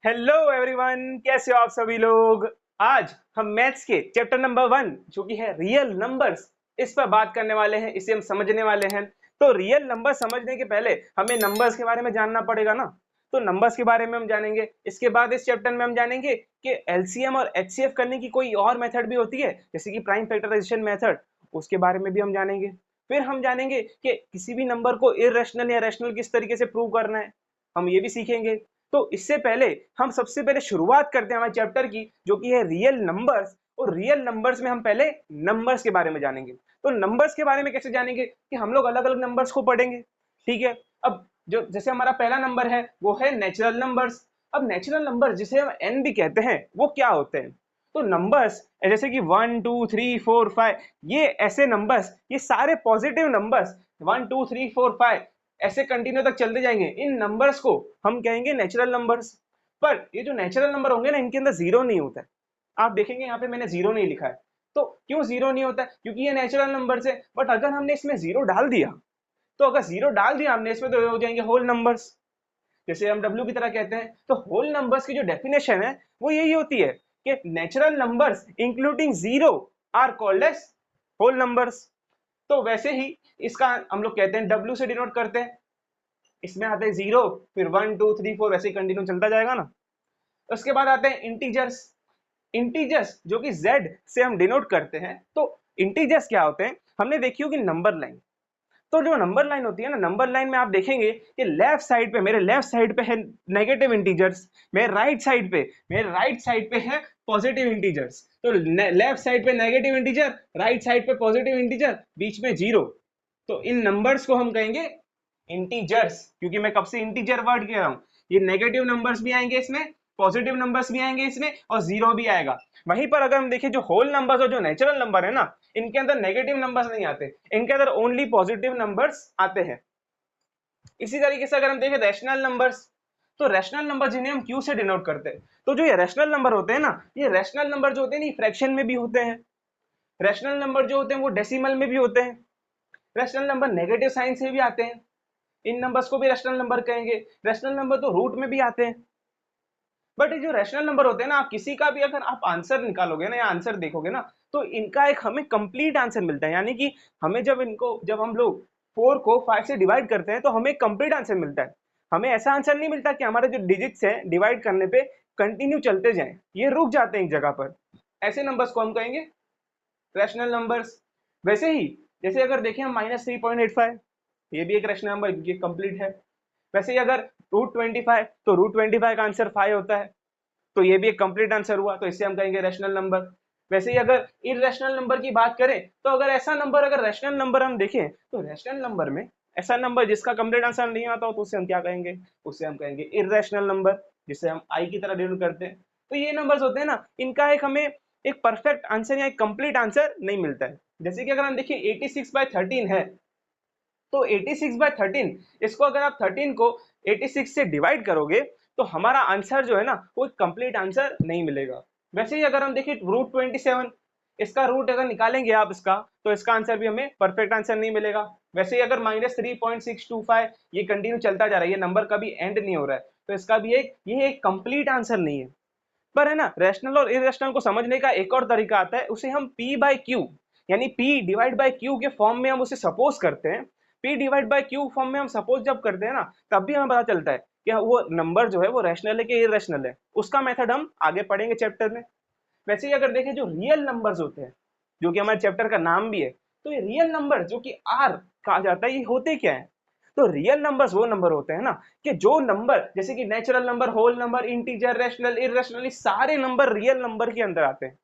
Hello everyone, कैसे हो आप सभी लोग। आज हम मैथ्स के चैप्टर नंबर 1 जो कि है रियल नंबर्स, इस पर बात करने वाले हैं। इसे हम समझने वाले हैं। तो रियल नंबर समझने के पहले हमें नंबर्स के बारे में जानना पड़ेगा ना। तो नंबर्स के बारे में हम जानेंगे। इसके बाद इस चैप्टर में हम जानेंगे कि एलसीएम और एचसीएफ करने की कोई और मेथड भी होती है, जैसे कि प्राइम फैक्टराइजेशन मेथड। उसके बारे में भी हम जानेंगे। फिर हम जानेंगे कि किसी भी नंबर को इररेशनल या रैशनल किस तरीके से प्रूव करना है, हम ये भी सीखेंगे। तो इससे पहले हम सबसे पहले शुरुआत करते हैं हमारे चैप्टर की, जो कि है रियल नंबर्स। और रियल नंबर्स में हम पहले नंबर्स के बारे में जानेंगे। तो नंबर्स के बारे में कैसे जानेंगे कि हम लोग अलग अलग नंबर्स को पढ़ेंगे। ठीक है। अब जो जैसे हमारा पहला नंबर है वो है नेचुरल नंबर्स। अब नेचुरल नंबर जिसे हम एन भी कहते हैं वो क्या होते हैं। तो नंबर्स जैसे कि 1 2 3 4 5, ये ऐसे नंबर्स, ये सारे पॉजिटिव नंबर्स 1 2 3 4 5 ऐसे कंटिन्यू तक चलते जाएंगे। इन नंबर्स को हम कहेंगे नेचुरल नंबर्स। पर ये जो नेचुरल नंबर होंगे ना, इनके अंदर जीरो नहीं होता है। आप देखेंगे यहाँ पे मैंने जीरो नहीं लिखा है। तो क्यों जीरो नहीं होता है? क्योंकि ये नेचुरल नंबर्स है। बट अगर हमने इसमें जीरो डाल दिया, तो अगर जीरो डाल दिया हमने इसमें, तो हो जाएंगे होल नंबर्स, जैसे हम डब्ल्यू की तरह कहते हैं। तो होल नंबर्स की जो डेफिनेशन है वो यही होती है कि natural numbers including zero are called as whole numbers. तो वैसे ही इसका हम लोग कहते हैं डब्ल्यू से डिनोट करते हैं। इसमें आते हैं जीरो, फिर 1 2 3 4 वैसे कंटिन्यू चलता जाएगा ना। उसके बाद आते हैं इंटीजर्स। इंटीजर्स जो कि जेड से हम डिनोट करते हैं। तो इंटीजर्स क्या होते हैं? हमने देखी होगी नंबर लाइन। तो जो नंबर लाइन होती है ना, नंबर लाइन में आप देखेंगे कि लेफ्ट साइड पे, मेरे लेफ्ट साइड पे है नेगेटिव इंटीजर्स, मेरे राइट साइड पे है पॉजिटिव इंटीजर्स। तो लेफ्ट साइड पे नेगेटिव इंटीजर, राइट साइड पे पॉजिटिव इंटीजर, बीच में जीरो। तो इन नंबर्स को हम कहेंगे इंटीजर्स। क्योंकि मैं कब से इंटीजर वर्ड कह रहा हूं, ये नेगेटिव नंबर्स भी आएंगे इसमें, पॉजिटिव नंबर्स भी आएंगे इसमें, और जीरो भी आएगा। वहीं पर अगर हम देखें जो होल नंबर्स और जो नेचुरल नंबर है ना, इनके अंदर नेगेटिव नंबर्स नहीं आते, इनके अंदर ओनली पॉजिटिव नंबर्स आते हैं। इसी तरीके से अगर हम देखें रैशनल नंबर्स, तो रैशनल नंबर जिन्हें हम क्यू से डिनोट करते हैं। तो जो ये रैशनल नंबर होते हैं ना, ये रैशनल नंबर जो होते हैं, फ्रैक्शन में भी होते हैं। रैशनल नंबर जो होते हैं वो डेसिमल में भी होते हैं। रैशनल नंबर नेगेटिव साइन से भी आते हैं। इन नंबर्स को भी रैशनल नंबर कहेंगे। रैशनल नंबर तो रूट में भी आते हैं। बट ये जो रैशनल नंबर होते हैं ना, आप किसी का भी अगर आप आंसर निकालोगे ना या आंसर देखोगे ना, तो इनका एक हमें कंप्लीट आंसर मिलता है। यानी कि हमें जब हम लोग 4 को 5 से डिवाइड करते हैं तो हमें कंप्लीट आंसर मिलता है। हमें ऐसा आंसर नहीं मिलता कि हमारे जो डिजिट्स हैं डिवाइड करने पे कंटिन्यू चलते जाएं, ये रुक जाते हैं एक जगह पर। ऐसे नंबर्स को हम कहेंगे रैशनल नंबर्स। वैसे ही जैसे अगर देखें हम -3.85, ये भी एक रैशनल नंबर क्योंकि कंप्लीट है। वैसे ही अगर √25, तो √25 का आंसर 5 होता है, तो ये भी एक कंप्लीट आंसर हुआ, तो इसे हम कहेंगे रैशनल नंबर। वैसे ही अगर इररेशनल नंबर की बात करें, तो अगर रैशनल नंबर हम देखें, तो रैशनल नंबर में ऐसा नंबर जिसका कंप्लीट आंसर नहीं आता हो, तो उसे हम क्या कहेंगे? उसे हम कहेंगे इररेशनल नंबर, जिसे हम आई की तरह डिनोट करते हैं। तो ये नंबर्स होते हैं ना, इनका एक हमें एक परफेक्ट आंसर या एक कंप्लीट आंसर नहीं मिलता है। जैसे कि अगर हम देखिए 86/13 है, तो 86/13, इसको अगर आप 13 को 86 से डिवाइड करोगे, तो हमारा आंसर जो है ना, वो कंप्लीट आंसर नहीं मिलेगा। वैसे ही अगर हम देखें √27, इसका रूट अगर निकालेंगे आप इसका, तो इसका आंसर भी हमें परफेक्ट आंसर नहीं मिलेगा। वैसे ही अगर -3.625, ये कंटिन्यू चलता जा रहा है, ये नंबर कभी एंड नहीं हो रहा है, तो इसका भी ये एक कंप्लीट आंसर नहीं है। पर है ना, रैशनल और इरेशनल को समझने का एक और तरीका आता है, उसे हम P/Q यानी P/Q के फॉर्म में हम उसे सपोज करते हैं। P/Q फॉर्म में हम सपोज जब करते हैं ना, तब भी हमें पता चलता है कि वो नंबर जो है वो रैशनल है कि इरेशनल है। उसका मेथड हम आगे पढ़ेंगे चैप्टर में। वैसे ही अगर देखें जो रियल नंबर्स होते हैं, जो कि हमारे चैप्टर का नाम भी है, तो ये रियल नंबर जो कि आर कहा जाता है, ये होते क्या है? तो रियल नंबर्स वो नंबर होते हैं ना, कि जो नंबर जैसे कि natural number, whole number, integer, rational, irrational, ये सारे नंबर रियल नंबर के अंदर आते हैं।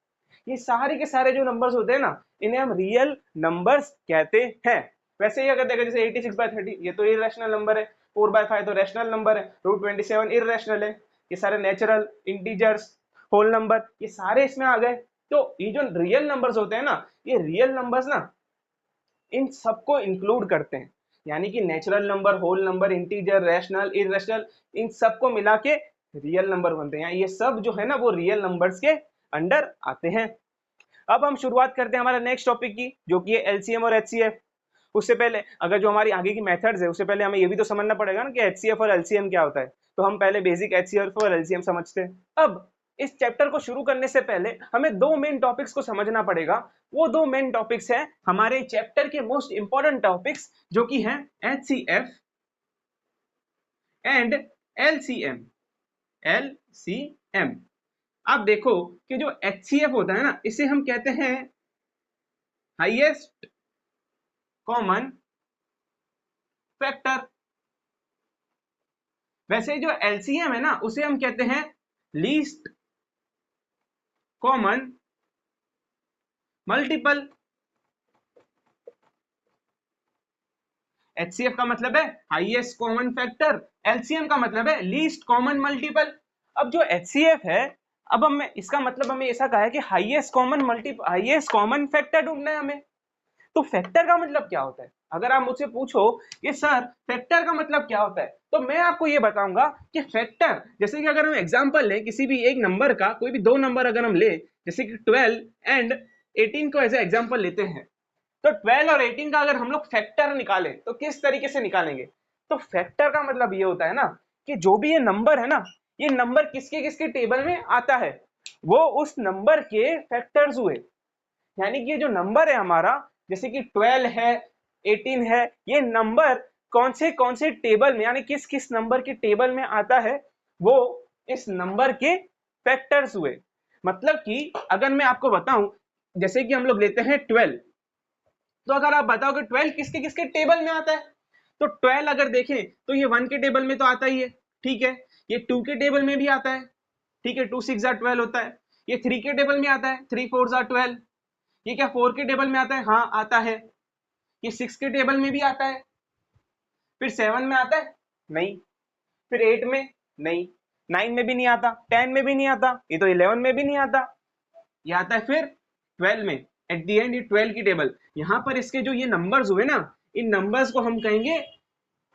ये सारे के सारे जो नंबर्स होते हैं ना, इन्हें हम रियल नंबर्स कहते हैं। वैसे ही अगर देखा जैसे 86/30, ये तो इररेशनल नंबर है। 4/5 तो रैशनल नंबर है। √27 इररेशनल है। ये सारे नेचुरल, इंटीजर्स, होल नंबर, ये सारे इसमें आ गए। तो ये जो रियल नंबर्स होते हैं ना, ये रियल नंबर्स ना इन सबको इंक्लूड करते हैं। यानी कि natural number, whole number, integer, rational, irrational, इन सबको मिला के रियल नंबर बनते हैं। ये सब जो है ना, वो रियल नंबर्स के अंडर आते हैं। अब हम शुरुआत करते हैं हमारे नेक्स्ट टॉपिक की, जो कि है एलसीएम और एचसीएफ। उससे पहले अगर जो हमारी आगे की मेथड्स है उससे पहले हमें ये भी तो समझना पड़ेगा ना कि एचसीएफ और एलसीएम क्या होता है। तो हम पहले बेसिक एचसीएफ और एलसीएम समझते हैं। अब इस चैप्टर को शुरू करने से पहले हमें दो मेन टॉपिक्स को समझना पड़ेगा। वो दो मेन टॉपिक्स हैं हमारे चैप्टर के मोस्ट इंपॉर्टेंट टॉपिक्स, जो कि हैं एचसीएफ एंड एलसीएम। एलसीएम, आप देखो कि जो एचसीएफ होता है ना, इसे हम कहते हैं हाईएस्ट कॉमन फैक्टर। वैसे जो एलसीएम है ना, उसे हम कहते हैं लीस्ट कॉमन मल्टीपल। एचसीएफ का मतलब है हाईएस्ट कॉमन फैक्टर, एलसीएम का मतलब है लीस्ट कॉमन मल्टीपल। अब जो एचसीएफ है, अब हमें इसका मतलब हमें ऐसा कहा है कि हाईएस्ट कॉमन फैक्टर ढूंढना है हमें। तो फैक्टर का मतलब क्या होता है? अगर आप मुझसे पूछो कि सर फैक्टर का मतलब क्या होता है, तो मैं आपको ये बताऊंगा कि फैक्टर, जैसे कि अगर हम एग्जांपल लें किसी भी एक नंबर का, कोई भी दो नंबर अगर हम ले, जैसे कि 12 एंड 18 को एज ए एग्जांपल लेते हैं, तो 12 और 18 का अगर हम लोग फैक्टर निकालें तो किस तरीके से निकालेंगे? तो फैक्टर का मतलब ये होता है ना कि जो भी ये नंबर है ना, ये नंबर किसके किसके टेबल में आता है, वो उस नंबर के फैक्टर्स हुए। यानी कि ये जो नंबर है हमारा, जैसे कि 12 है, 18 है, ये नंबर कौन से टेबल में, यानी किस किस नंबर के टेबल में आता है, वो इस नंबर के फैक्टर्स हुए। मतलब कि अगर मैं आपको बताऊं, जैसे कि हम लोग लेते हैं 12, तो अगर आप बताओ कि 12 किसके किसके टेबल में आता है, तो 12 अगर देखें तो ये 1 के टेबल में तो आता ही है, ठीक है, ये 2 के टेबल में भी आता है, ठीक है, 2 6 12 होता है, ये 3 के टेबल में आता है, 3 4 12, ये क्या 4 के टेबल में आता है? हाँ आता है। ये 6 के टेबल में भी आता है। फिर 7 में आता है? नहीं। फिर 8 में? नहीं। 9 में भी नहीं आता, 10 में भी नहीं आता, ये तो 11 में भी नहीं आता, ये आता है फिर 12 में। एट दी एंड ये 12 की टेबल। यहाँ पर इसके जो ये नंबर्स हुए ना, इन नंबर्स को हम कहेंगे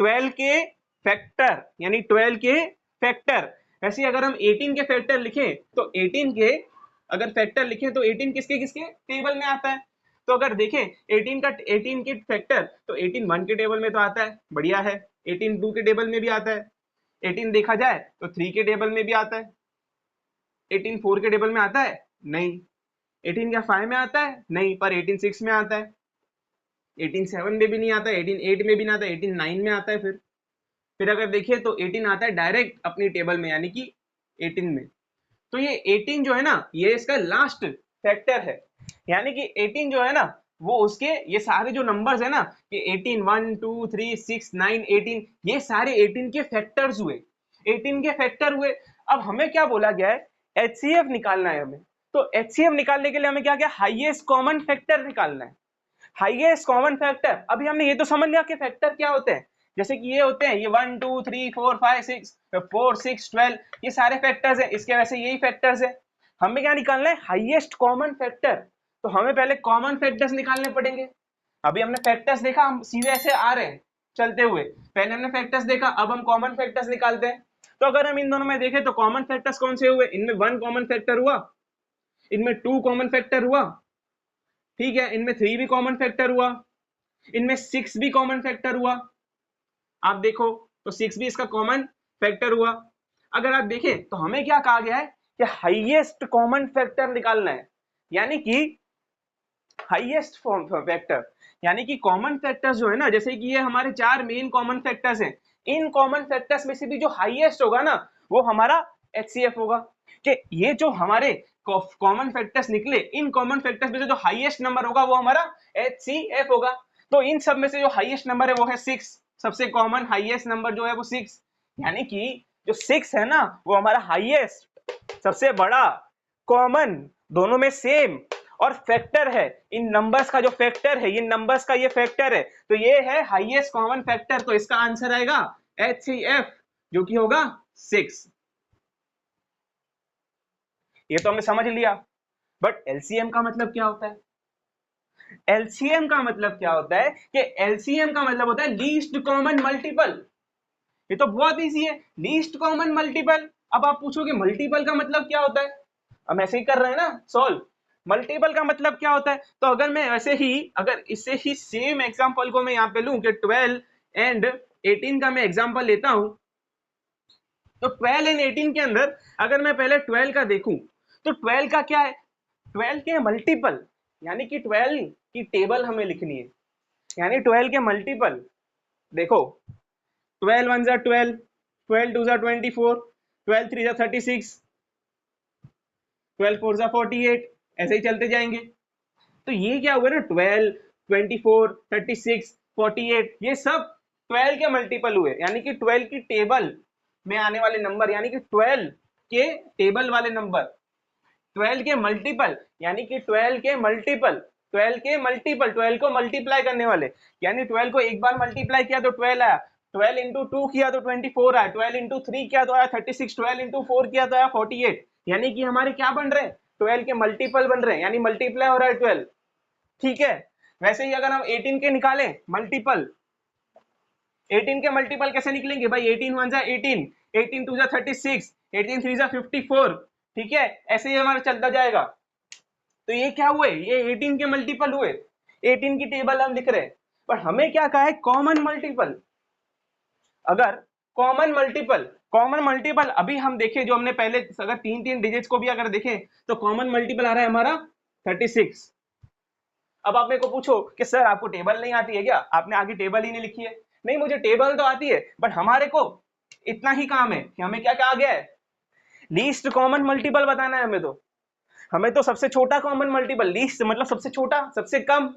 12 के फैक्टर, यानी 12 के फैक्टर। ऐसे अगर हम 18 के फैक्टर लिखें, तो 18 के अगर फैक्टर लिखें तो 18 किसके किसके टेबल में आता है? तो अगर देखें 18 के फैक्टर, तो 18 1 के टेबल में तो आता है, बढ़िया है। 18 2 के टेबल में भी आता है। 18 देखा जाए तो 3 के टेबल में भी आता है। 18 4 के टेबल में आता है? नहीं। 18 क्या 5 में आता है? नहीं, पर 18 6 में आता है। 18 7 में भी नहीं आता, 18 8 में भी नहीं आता, 18 9 में आता है। फिर अगर देखिए तो 18 आता है डायरेक्ट अपनी टेबल में, यानी कि 18 में। तो ये 18 जो है ना, ये इसका लास्ट फैक्टर है। यानी कि 18 जो है ना, वो उसके ये सारे जो नंबर्स है ना, कि 18 1 2 3 6 9 18, ये सारे 18 के फैक्टर्स हुए, 18 के फैक्टर हुए। अब हमें क्या बोला गया है? एचसीएफ निकालना है हमें। तो एचसीएफ निकालने के लिए हमें क्या क्या, हाईएस्ट कॉमन फैक्टर निकालना है। हाईएस्ट कॉमन फैक्टर, अभी हमने ये तो समझ लिया कि फैक्टर क्या होते हैं, जैसे कि ये होते हैं, ये 1 2 3 4 5 6 4 6 12, ये सारे फैक्टर्स हैं, इसके वैसे यही फैक्टर्स है। हमें क्या निकालना है? Highest common factor. तो हमें पहले कॉमन फैक्टर्स निकालने पड़ेंगे। अभी हमने फैक्टर्स देखा, हम सीधे ऐसे आ रहे हैं चलते हुए, पहले हमने फैक्टर्स देखा, अब हम कॉमन फैक्टर्स निकालते हैं। तो अगर हम इन दोनों में देखें तो कॉमन फैक्टर्स कौन से हुए? इनमें 1 कॉमन फैक्टर हुआ, इनमें 2 कॉमन फैक्टर हुआ, ठीक है, इनमें 3 भी कॉमन फैक्टर हुआ, इनमें 6 भी कॉमन फैक्टर हुआ। आप देखो तो 6 भी इसका कॉमन फैक्टर हुआ। अगर आप देखें तो हमें क्या कहा गया है कि हाईएस्ट कॉमन फैक्टर निकालना है, यानी कि हाईएस्ट फैक्टर, यानी कि कॉमन फैक्टर्स जो है ना, जैसे कि ये हमारे 4 मेन कॉमन फैक्टर्स हैं, इन कॉमन फैक्टर्स में से भी जो हाईएस्ट होगा ना, वो हमारा एचसीएफ होगा। कि ये जो हमारे कॉमन फैक्टर्स निकले, इन कॉमन फैक्टर्स में से जो हाईएस्ट नंबर होगा वो हमारा एचसीएफ होगा। तो इन सब में से जो हाईएस्ट नंबर है वो है 6, सबसे कॉमन हाईएस्ट नंबर जो है वो 6, यानी कि जो 6 है ना, वो हमारा हाईएस्ट, सबसे बड़ा, कॉमन, दोनों में सेम और फैक्टर है। इन नंबर्स का जो फैक्टर है, इन नंबर्स का ये फैक्टर है, तो ये है हाईएस्ट कॉमन फैक्टर। तो इसका आंसर आएगा एचसीएफ, जो कि होगा 6। ये तो हमने समझ लिया। बट एलसीएम का मतलब क्या होता है? एलसीएम का मतलब क्या होता है कि एलसीएम का मतलब होता है लीस्ट कॉमन मल्टीपल। ये तो बहुत इजी है, लीस्ट कॉमन मल्टीपल। अब आप पूछोगे मल्टीपल का मतलब क्या होता है? हम ऐसे ही कर रहे हैं ना सॉल्व। मल्टीपल का मतलब क्या होता है? तो अगर मैं ऐसे ही, अगर इससे ही सेम एग्जांपल को मैं यहाँ पे लूं कि 12 एंड 18 का मैं एग्जांपल लेता हूं, तो 12 एंड 18 के अंदर अगर मैं पहले 12 का देखूं, तो 12 का क्या है? 12 के मल्टीपल, यानी कि 12 की टेबल हमें लिखनी है, यानी 12 के मल्टीपल देखो, 12 1 जा 12, 12 2 जा 24, 12 3 जा 36, 12 4 जा 48, ऐसे ही चलते जाएंगे। तो ये क्या हुआ ना, 12 24 36 48, ये सब 12 के मल्टीपल हुए, यानी कि 12 की टेबल में आने वाले नंबर, यानी कि 12 के टेबल वाले नंबर, 12 के मल्टीपल, यानी कि 12 के मल्टीपल, 12 के मल्टीपल, 12 को मल्टीप्लाई करने वाले, यानी 12 को एक बार मल्टीप्लाई किया तो 12 आया, 12 इंटू 2 किया तो 24 आया, 12 इंटू 3 किया तो आया 36, 12 इंटू 4 किया तो आया 48, यानी कि हमारे क्या बन रहे हैं? 12 के मल्टीपल बन रहे हैं, यानी मल्टीप्लाई हो रहा है 12। ठीक है, वैसे ही अगर हम 18 के निकालें मल्टीपल, 18 के मल्टीपल कैसे निकलेंगे भाई? 18 1 जा 18, 18 2 जा 36, 18 3 जा 54, ठीक है, ऐसे ही हमारा चलता जाएगा। तो ये क्या हुए? ये 18 के मल्टीपल हुए, 18 की टेबल हम लिख रहे हैं, पर हमें क्या कहा है? Common multiple. अगर कॉमन मल्टीपल अभी हम देखें, जो हमने पहले अगर तीन तीन डिजिट्स को भी अगर देखें, तो कॉमन मल्टीपल आ रहा है हमारा 36। अब आप मेरे को पूछो कि सर आपको टेबल नहीं आती है क्या? आपने आगे टेबल ही नहीं लिखी है। नहीं, मुझे टेबल तो आती है, बट हमारे को इतना ही काम है कि हमें क्या कहा गया है? लीस्ट कॉमन मल्टीपल बताना है हमें। तो हमें तो सबसे छोटा कॉमन मल्टीपल, लीस्ट मतलब सबसे छोटा, सबसे कम,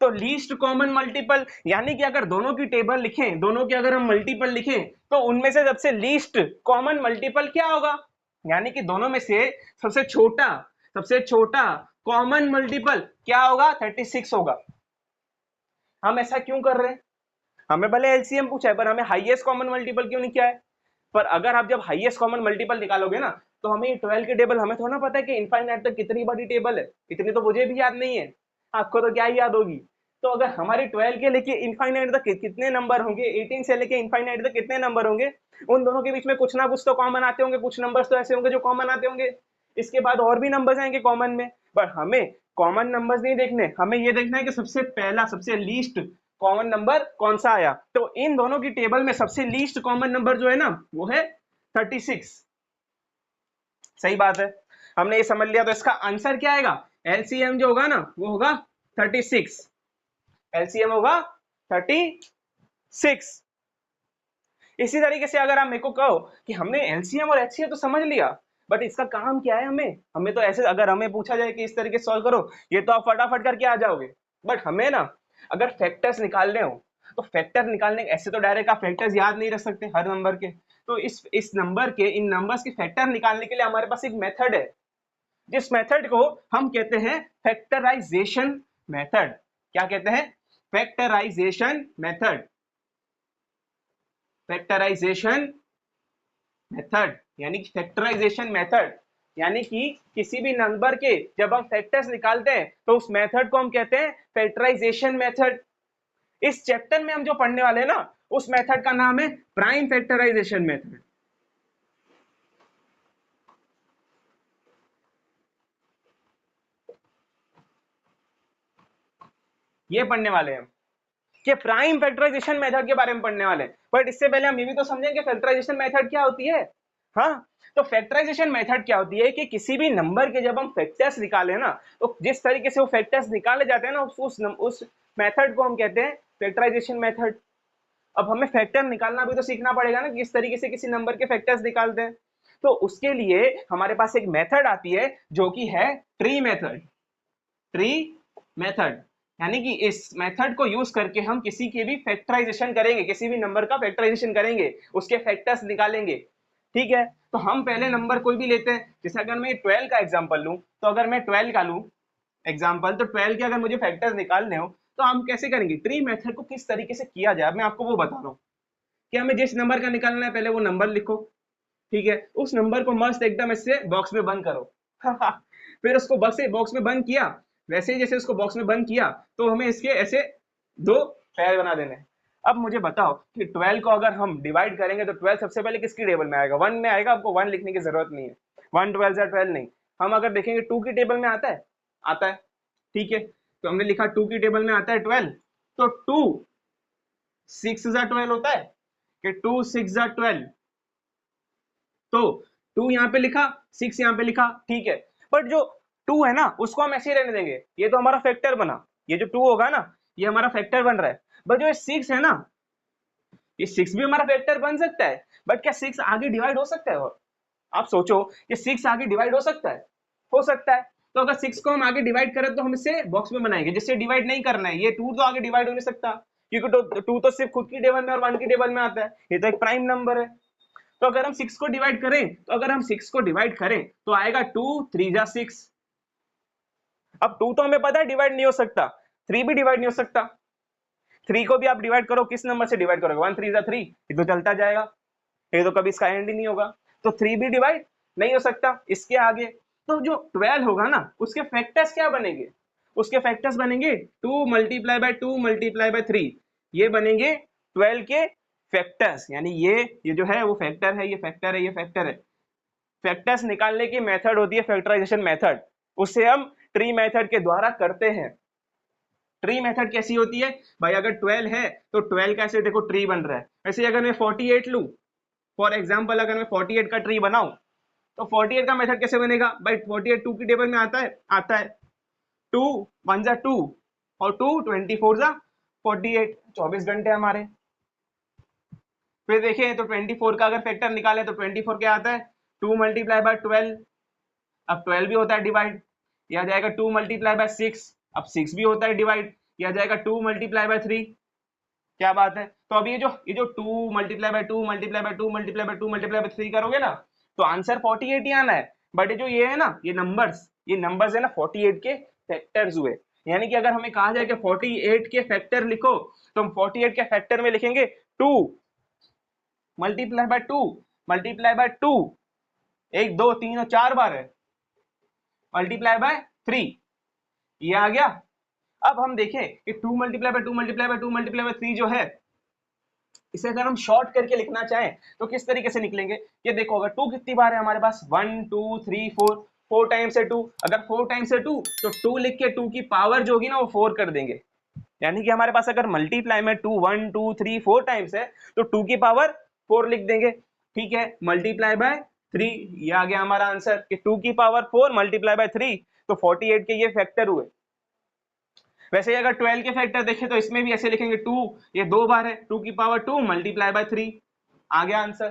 तो लीस्ट कॉमन मल्टीपल, यानी कि अगर दोनों की टेबल लिखें, दोनों के अगर हम मल्टीपल लिखें, तो उनमें से सबसे लीस्ट कॉमन मल्टीपल क्या होगा? यानी कि दोनों में से सबसे छोटा कॉमन मल्टीपल क्या होगा? 36 होगा। हम ऐसा क्यों कर रहे हैं? हमें भले एलसीएम पूछा है, पर हमें हाईएस्ट कॉमन मल्टीपल क्यों नहीं किया है? पर अगर आप जब हाईएस्ट कॉमन मल्टीपल निकालोगे ना, तो हमें 12 की टेबल हमें थोड़ा पता है कि इनफाइनाइट तक कितनी बड़ी टेबल है, इतनी तो मुझे भी याद नहीं है, आपको तो क्या ही याद होगी। तो अगर हमारी 12 के लेके इनफाइनाइट तक कितने नंबर होंगे, 18 से लेके इनफाइनाइट तक कितने नंबर होंगे, उन दोनों के बीच में कुछ ना कुछ तो कॉमन आते होंगे, कुछ नंबर्स तो ऐसे होंगे जो कॉमन आते होंगे, इसके बाद और भी नंबर्स आएंगे कॉमन में। पर हमें कॉमन नंबर्स नहीं देखने, हमें ये देखना है कि सबसे पहला, सबसे लीस्ट कॉमन नंबर कौन सा आया। तो इन दोनों की टेबल में सबसे लीस्ट कॉमन नंबर जो है ना, वो है 36। सही बात है, हमने ये समझ लिया। तो इसका आंसर क्या आएगा? एलसीएम जो होगा ना, वो होगा 36। एलसीएम होगा 36। इसी तरीके से अगर आप मेरे को कहो कि हमने एलसीएम और एचसीएफ तो समझ लिया, बट इसका काम क्या है? हमें तो ऐसे, अगर हमें पूछा जाए कि इस तरीके से सॉल्व करो, ये तो आप फटाफट करके आ जाओगे, बट हमें ना अगर फैक्टर्स निकालने हो, तो फैक्टर निकालने ऐसे तो डायरेक्ट आप फैक्टर्स याद नहीं रख सकते हर नंबर के। तो इस नंबर के, इन नंबर्स के फैक्टर निकालने के लिए हमारे पास एक मेथड है, जिस मेथड को हम कहते हैं फैक्टराइजेशन मेथड। क्या कहते हैं? Factorisation method. फैक्टराइजेशन मेथड यानी कि फैक्टराइजेशन मेथड, यानी कि किसी भी नंबर के जब हम फैक्टर्स निकालते हैं, तो उस मेथड को हम कहते हैं फैक्टराइजेशन मेथड। इस चैप्टर में हम जो पढ़ने वाले हैं ना, उस मेथड का नाम है प्राइम फैक्टराइजेशन मेथड। ये पढ़ने वाले हैं कि प्राइम फैक्टराइजेशन मेथड के बारे में पढ़ने वाले हैं। बट इससे पहले हम ये भी तो समझेंगे फैक्टराइजेशन मेथड क्या होती है। हाँ, तो फैक्टराइजेशन मेथड क्या होती है कि किसी भी नंबर के जब हम फैक्टर्स निकालें ना, तो जिस तरीके से वो फैक्टर्स निकाले जाते हैं ना, उस मेथड को हम कहते हैं फैक्टराइजेशन मेथड। अब हमें फैक्टर निकालना भी तो सीखना पड़ेगा ना, किस तरीके से किसी नंबर के फैक्टर्स निकालते हैं। तो उसके लिए हमारे पास एक मेथड आती है जो कि है ट्री मेथड। ट्री मेथड यानी कि इस मेथड को यूज करके हम किसी के भी फैक्टराइजेशन करेंगे, किसी भी नंबर का फैक्टराइजेशन करेंगे, उसके फैक्टर्स निकालेंगे। ठीक है, तो हम पहले नंबर कोई भी लेते हैं, जैसे अगर मैं 12 का एग्जांपल लूं, तो अगर मैं 12 का लूं एग्जांपल, तो 12 के अगर मुझे फैक्टर्स निकालने हो, तो हम कैसे करेंगे? ट्री मेथड को किस तरीके से किया जाए, मैं आपको वो बता रहा हूँ कि हमें जिस नंबर का निकालना है, पहले वो नंबर लिखो। ठीक है, उस नंबर को मस्त एकदम ऐसे बॉक्स में बंद करो। फिर उसको बॉक्स में बंद किया, वैसे ही जैसे उसको बॉक्स में बंद किया, तो हमें इसके ऐसे दो पैर बना देने हैं। अब मुझे बताओ कि 12 को अगर हम डिवाइड करेंगे, तो 12 सबसे पहले किसकी टेबल में आएगा? 1 में आएगा। आपको 1 लिखने की जरूरत नहीं है, 1 12 12 नहीं, हम अगर देखेंगे 2 की टेबल में आता है, आता है, ठीक है, तो हमने लिखा 2 की टेबल में आता है 12, तो 2 6 जा 12 होता है कि 2 6 जा 12, तो 2 यहाँ पे लिखा, 6 यहाँ पे लिखा, ठीक है, बट जो 2 है ना उसको हम ऐसे ही रहने देंगे, ये तो हमारा फैक्टर बना, ये जो 2 होगा ना ये हमारा फैक्टर बन रहा है, बट जो 6 है ना, ये 6 भी हमारा फैक्टर बन सकता है, बट क्या 6 आगे डिवाइड हो सकता है? और आप सोचो कि 6 आगे डिवाइड हो सकता है? हो सकता है, तो अगर 6 को हम आगे डिवाइड करें तो हम इसे बॉक्स में बनाएंगे, जिससे डिवाइड नहीं करना है, ये 2 तो आगे डिवाइड हो नहीं सकता, क्योंकि 2 तो सिर्फ खुद की टेबल में और 1 की टेबल में आता है, ये तो एक प्राइम नंबर है। तो अगर हम 6 को डिवाइड करें, तो अगर हम 6 को डिवाइड करें तो आएगा 2 3 जा 6। अब 2 तो हमें पता है डिवाइड नहीं हो सकता, 3 भी डिवाइड नहीं हो सकता, 3 को भी आप डिवाइड करो, किस नंबर से डिवाइड करोगे? 1 3 जा 3, ये तो चलता जाएगा, ये तो कभी इसका एंड ही नहीं होगा, तो 3 भी डिवाइड नहीं हो सकता इसके आगे। तो जो 12 होगा ना उसके फैक्टर्स क्या बनेंगे? उसके फैक्टर्स बनेंगे 2 मल्टीप्लाई बाय 2 मल्टीप्लाई बाय 3, ये बनेंगे 12 के फैक्टर्स, यानी ये जो है वो फैक्टर है, ये फैक्टर है, ये फैक्टर है। फैक्टर्स निकालने की मेथड होती है फैक्टराइजेशन मेथड, उसे हम ट्री मेथड के द्वारा करते हैं। ट्री मेथड कैसी होती है भाई? अगर 12 है तो 12 का ऐसे देखो ट्री बन रहा है, वैसे अगर मैं 48 लूं, फॉर एग्जांपल अगर मैं 48 का ट्री बनाऊं, तो 48 का मेथड कैसे बनेगा भाई? 48 2 की टेबल में आता है, आता है, 2 1 जा 2 और 2 24 जा 48, 24 घंटे हमारे। फिर देखें तो 24 का अगर फैक्टर निकाले तो 24 क्या आता है? 2 मल्टीप्लाई बाय 12, अब 12 भी होता है डिवाइड, यह आ जाएगा 2 मल्टीप्लाई बाय 6, अब 6 भी होता है डिवाइड, यह आ जाएगा 2 मल्टीप्लाई बाय 3। क्या बात है? तो अब ये जो 2 multiply by 2 multiply by 2 multiply by 2 multiply by 3 करोगे ना, तो आंसर 48 ही आना है। बट ये है ना, ये नंबर्स है ना 48 के फैक्टर्स हुए, यानी कि अगर हमें कहा जाए कि 48 के फैक्टर लिखो, तो हम 48 के फैक्टर में लिखेंगे 2 मल्टीप्लाई बाय 2 मल्टीप्लाई बाय 2, 1 2 3 और 4 बार है, मल्टीप्लाई बाय 3, ये आ गया। अब हम देखें कि 2 multiply by 2 multiply by 2 multiply by 3 जो है, इसे अगर हम शॉर्ट करके लिखना चाहें तो किस तरीके से निकलेंगे? ये देखो, अगर 2 कितनी बार है हमारे पास? 1 2 3 4, 4 टाइम्स है 2, अगर 4 टाइम्स है 2 तो 2 लिख के 2 की पावर जो होगी ना वो 4 कर देंगे, यानी कि हमारे पास अगर मल्टीप्लाई में 2 1 2 3 4 टाइम्स है तो 2 की पावर 4 लिख देंगे, ठीक है, मल्टीप्लाई बाय 3, ये आ गया हमारा आंसर कि 2 की पावर 4 मल्टीप्लाई बाय 3, तो 48 के ये फैक्टर हुए। वैसे ही अगर 12 के फैक्टर देखें तो इसमें भी ऐसे लिखेंगे 2, ये 2 बार है, 2 की पावर 2 मल्टीप्लाई बाय 3, आ गया आंसर।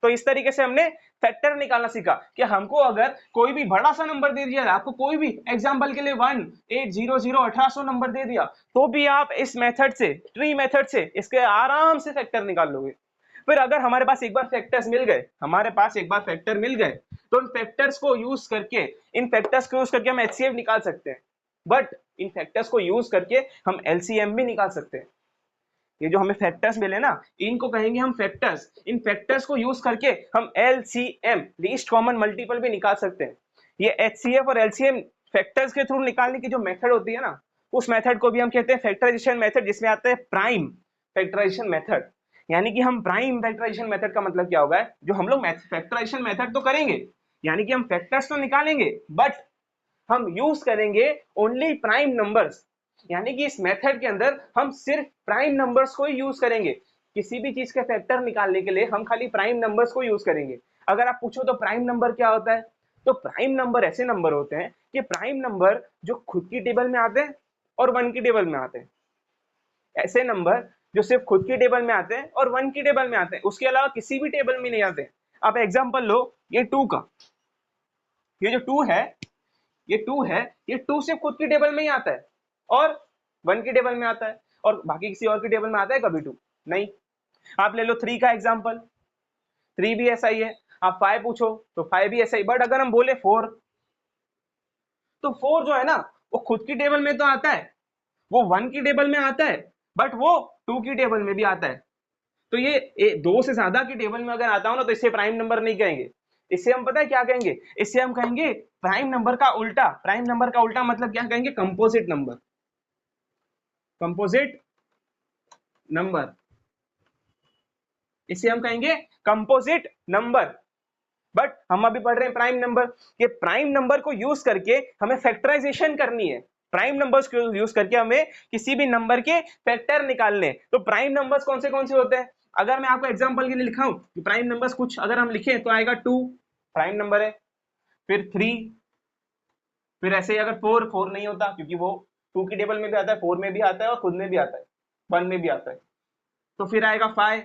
तो इस तरीके से हमने फैक्टर निकालना सीखा कि हमको अगर कोई भी बड़ा सा नंबर दे दिया, आपको कोई भी एग्जांपल के लिए 1800 नंबर दे दिया, तो भी आप इस मेथड से, ट्री मेथड से इसके आराम से फैक्टर निकाल लोगे। फिर अगर हमारे पास एक बार फैक्टर्स मिल गए, तो इन फैक्टर्स को यूज करके हम एचसीएफ निकाल सकते हैं, बट इन फैक्टर्स को यूज करके हम एलसीएम भी निकाल सकते हैं। ये जो हमें फैक्टर्स मिले ना, इनको कहेंगे हम फैक्टर्स। इन फैक्टर्स को यूज करके हम एलसीएम, लीस्ट कॉमन मल्टीपल भी निकाल सकते हैं। ये एचसीएफ और एलसीएम फैक्टर्स के थ्रू निकालने की जो मेथड होती है ना, उस मेथड को भी हम कहते हैं फैक्टराइजेशन मेथड, जिसमें आता है प्राइम फैक्टराइजेशन मेथड। यानी कि हम प्राइम फैक्टराइजेशन मेथड का मतलब क्या होगा, जो हम लोग फैक्टराइजेशन मेथड तो करेंगे, यानी कि हम फैक्टर्स तो निकालेंगे, बट हम यूज करेंगे ओनली प्राइम नंबर्स, यानी कि इस मेथड के अंदर हम सिर्फ प्राइम नंबर्स को ही यूज करेंगे। किसी भी चीज के फैक्टर निकालने के लिए हम खाली प्राइम नंबर्स को यूज करेंगे। अगर आप पूछो तो प्राइम नंबर क्या होता है, तो प्राइम नंबर ऐसे नंबर होते हैं कि प्राइम नंबर जो खुद की टेबल में आते हैं और 1 की टेबल में आते हैं, ऐसे नंबर जो सिर्फ खुद की टेबल में आते हैं और 1 की टेबल में आते हैं, उसके अलावा किसी भी टेबल में नहीं आते। आप एग्जांपल लो, ये 2 का, ये जो 2 है, ये 2 सिर्फ खुद की टेबल में ही आता है और 1 की टेबल में आता है, और बाकी किसी और की टेबल में आता है कभी 2 नहीं। आप ले लो 3 का एग्जांपल, 3 भी ऐसा ही है। आप 5 पूछो तो 5 भी ऐसा ही। बट अगर हम बोले 4, तो 4 जो है ना वो खुद की टेबल में तो आता है, वो 1 की टेबल में आता है, बट वो 2 की टेबल में भी आता है। तो ये 2 से ज्यादा की टेबल में अगर आता हो ना, तो इसे प्राइम नंबर नहीं कहेंगे, इससे हम पता है क्या कहेंगे, इससे हम कहेंगे प्राइम नंबर का उल्टा। प्राइम नंबर का उल्टा मतलब क्या कहेंगे? कंपोजिट नंबर, कंपोजिट नंबर, इसे हम कहेंगे कंपोजिट नंबर। बट हम अभी पढ़ रहे हैं प्राइम नंबर, कि प्राइम नंबर को यूज करके हमें फैक्टराइजेशन करनी है, प्राइम नंबर्स को यूज करके हमें किसी भी नंबर के फैक्टर निकालने। तो प्राइम नंबर्स कौन से होते हैं, अगर मैं आपको एग्जांपल के लिए लिखाऊं कि प्राइम नंबर्स कुछ अगर हम लिखें तो आएगा 2 प्राइम नंबर है, फिर 3, फिर ऐसे ही अगर 4 नहीं होता क्योंकि वो 2 की टेबल में भी आता है, 4 में भी आता है और खुद में भी आता है, 1 में भी आता है। तो फिर आएगा 5,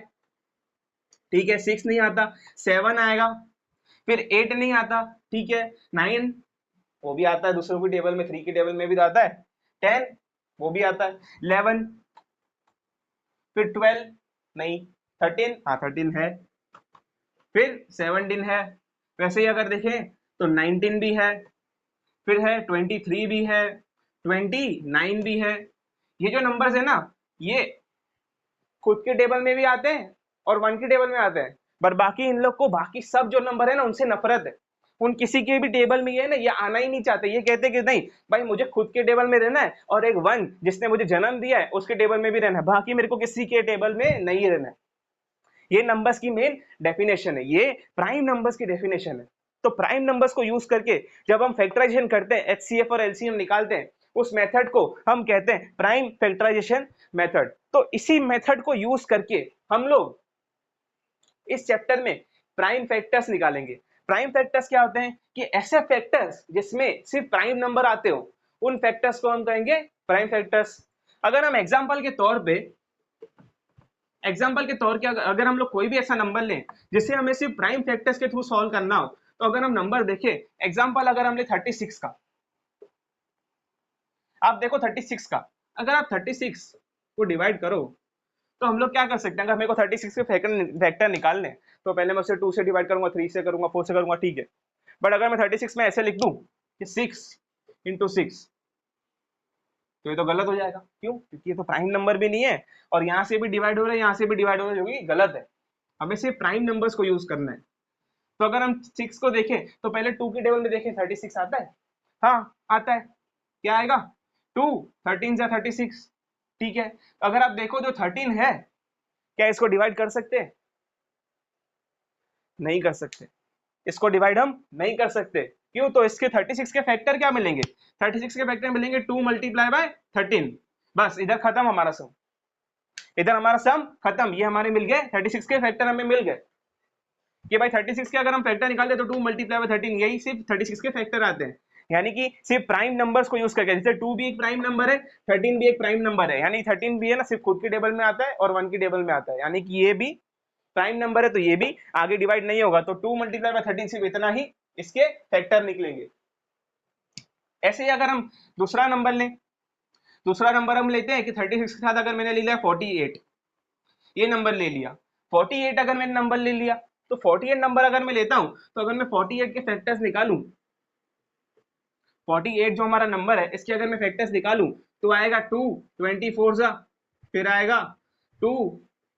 ठीक है, 6 नहीं आता, 7 आएगा, फिर 8 नहीं आता, ठीक है, 9 वो भी आता है दूसरों की टेबल में, 3 की टेबल में भी आता है, 10 वो भी आता है, 11, फिर 12 नहीं, 13 हाँ 13 है, फिर 17 है, वैसे ही अगर देखें तो 19 भी है, फिर है 23 भी है, 29 भी है। ये जो नंबर्स है ना, ये खुद के टेबल में भी आते हैं और 1 की टेबल में आते हैं, पर बाकी इन लोग को बाकी सब जो नंबर है ना उनसे नफरत है, उन किसी के भी टेबल में ये है ना, ये आना ही नहीं चाहते, ये कहते कि नहीं भाई मुझे खुद के टेबल में रहना है और एक 1 जिसने मुझे जन्म दिया है उसके टेबल में भी रहना है, बाकी मेरे को किसी के टेबल में नहीं रहना है। ये नंबर्स की मेन डेफिनेशन है, ये प्राइम नंबर्स की डेफिनेशन है। तो प्राइम नंबर्स को यूज करके जब हम फैक्टराइजेशन करते हैं, एचसीएफ और एलसीएम निकालते हैं, उस मेथड को हम कहते हैं प्राइम फैक्टराइजेशन मेथड। तो इसी मेथड को यूज करके हम लोग इस चैप्टर में प्राइम फैक्टर्स निकालेंगे। प्राइम फैक्टर्स क्या होते हैं कि ऐसे फैक्टर्स जिसमें सिर्फ प्राइम नंबर आते हो, उन फैक्टर्स को हम कहेंगे प्राइम फैक्टर्स। अगर हम एग्जांपल के तौर पे अगर हम लोग कोई भी ऐसा नंबर लें जिसे हमें सिर्फ प्राइम फैक्टर्स के थ्रू सॉल्व करना हो, तो अगर हम नंबर देखें, एग्जांपल अगर हम ले 36 का, आप देखो 36 का, अगर आप 36 को डिवाइड करो तो हम लोग क्या कर सकते हैं, अगर मेरे को 36 के फैक्टर निकालने, तो पहले मैं उसे 2 से डिवाइड करूंगा, 3 से करूंगा, 4 से करूंगा, ठीक है। बट अगर मैं 36 में ऐसे लिख दूं कि 6 × 6, तो ये तो गलत हो जाएगा। क्यों? क्योंकि ये तो प्राइम नंबर भी नहीं है और यहाँ से भी डिवाइड हो रहा है, यहाँ से भी डिवाइड हो रहा है, जो कि गलत है। हमें सिर्फ प्राइम नंबर्स को यूज करना है। तो अगर हम 6 को देखें तो पहले 2 की टेबल में देखें, 36 आता है, हाँ आता है, क्या आएगा 2, 13 से 36, ठीक है। अगर आप देखो जो 13 है, क्या इसको डिवाइड कर सकते हैं? नहीं कर सकते, इसको डिवाइड हम नहीं कर सकते। क्यों? तो इसके 36 के फैक्टर क्या मिलेंगे? 36 के फैक्टर मिलेंगे 2 × 13, बस इधर खत्म हमारा सम, इधर हमारा सम खत्म, ये हमारे मिल गए 36 के फैक्टर, हमें मिल गए कि भाई 36 के अगर हम फैक्टर निकाल दे तो 2 × 13, यही सिर्फ 36 के फैक्टर आते हैं। यानी कि सिर्फ प्राइम नंबर्स को यूज करके, जैसे 2 भी एक प्राइम नंबर है, 13 भी एक प्राइम नंबर है, यानी 13 भी है ना सिर्फ खुद की टेबल में आता है और 1 की टेबल में आता है, यानी कि ये भी प्राइम नंबर है, तो ये भी आगे डिवाइड नहीं होगा। तो 2 × 13 सिर्फ इतना ही इसके फैक्टर निकलेंगे। ऐसे ही अगर हम दूसरा नंबर लें, दूसरा नंबर हम लेते हैं कि 36 के साथ अगर मैंने ले लिया 48, ये नंबर ले लिया 48, अगर मैंने नंबर ले लिया तो 48 नंबर अगर मैं लेता हूं, तो अगर मैं 48 के फैक्टर्स निकालूं, 48 जो हमारा नंबर है इसके अगर मैं फैक्टर्स निकालूं तो आएगा 2, 24 जा, फिर आएगा 2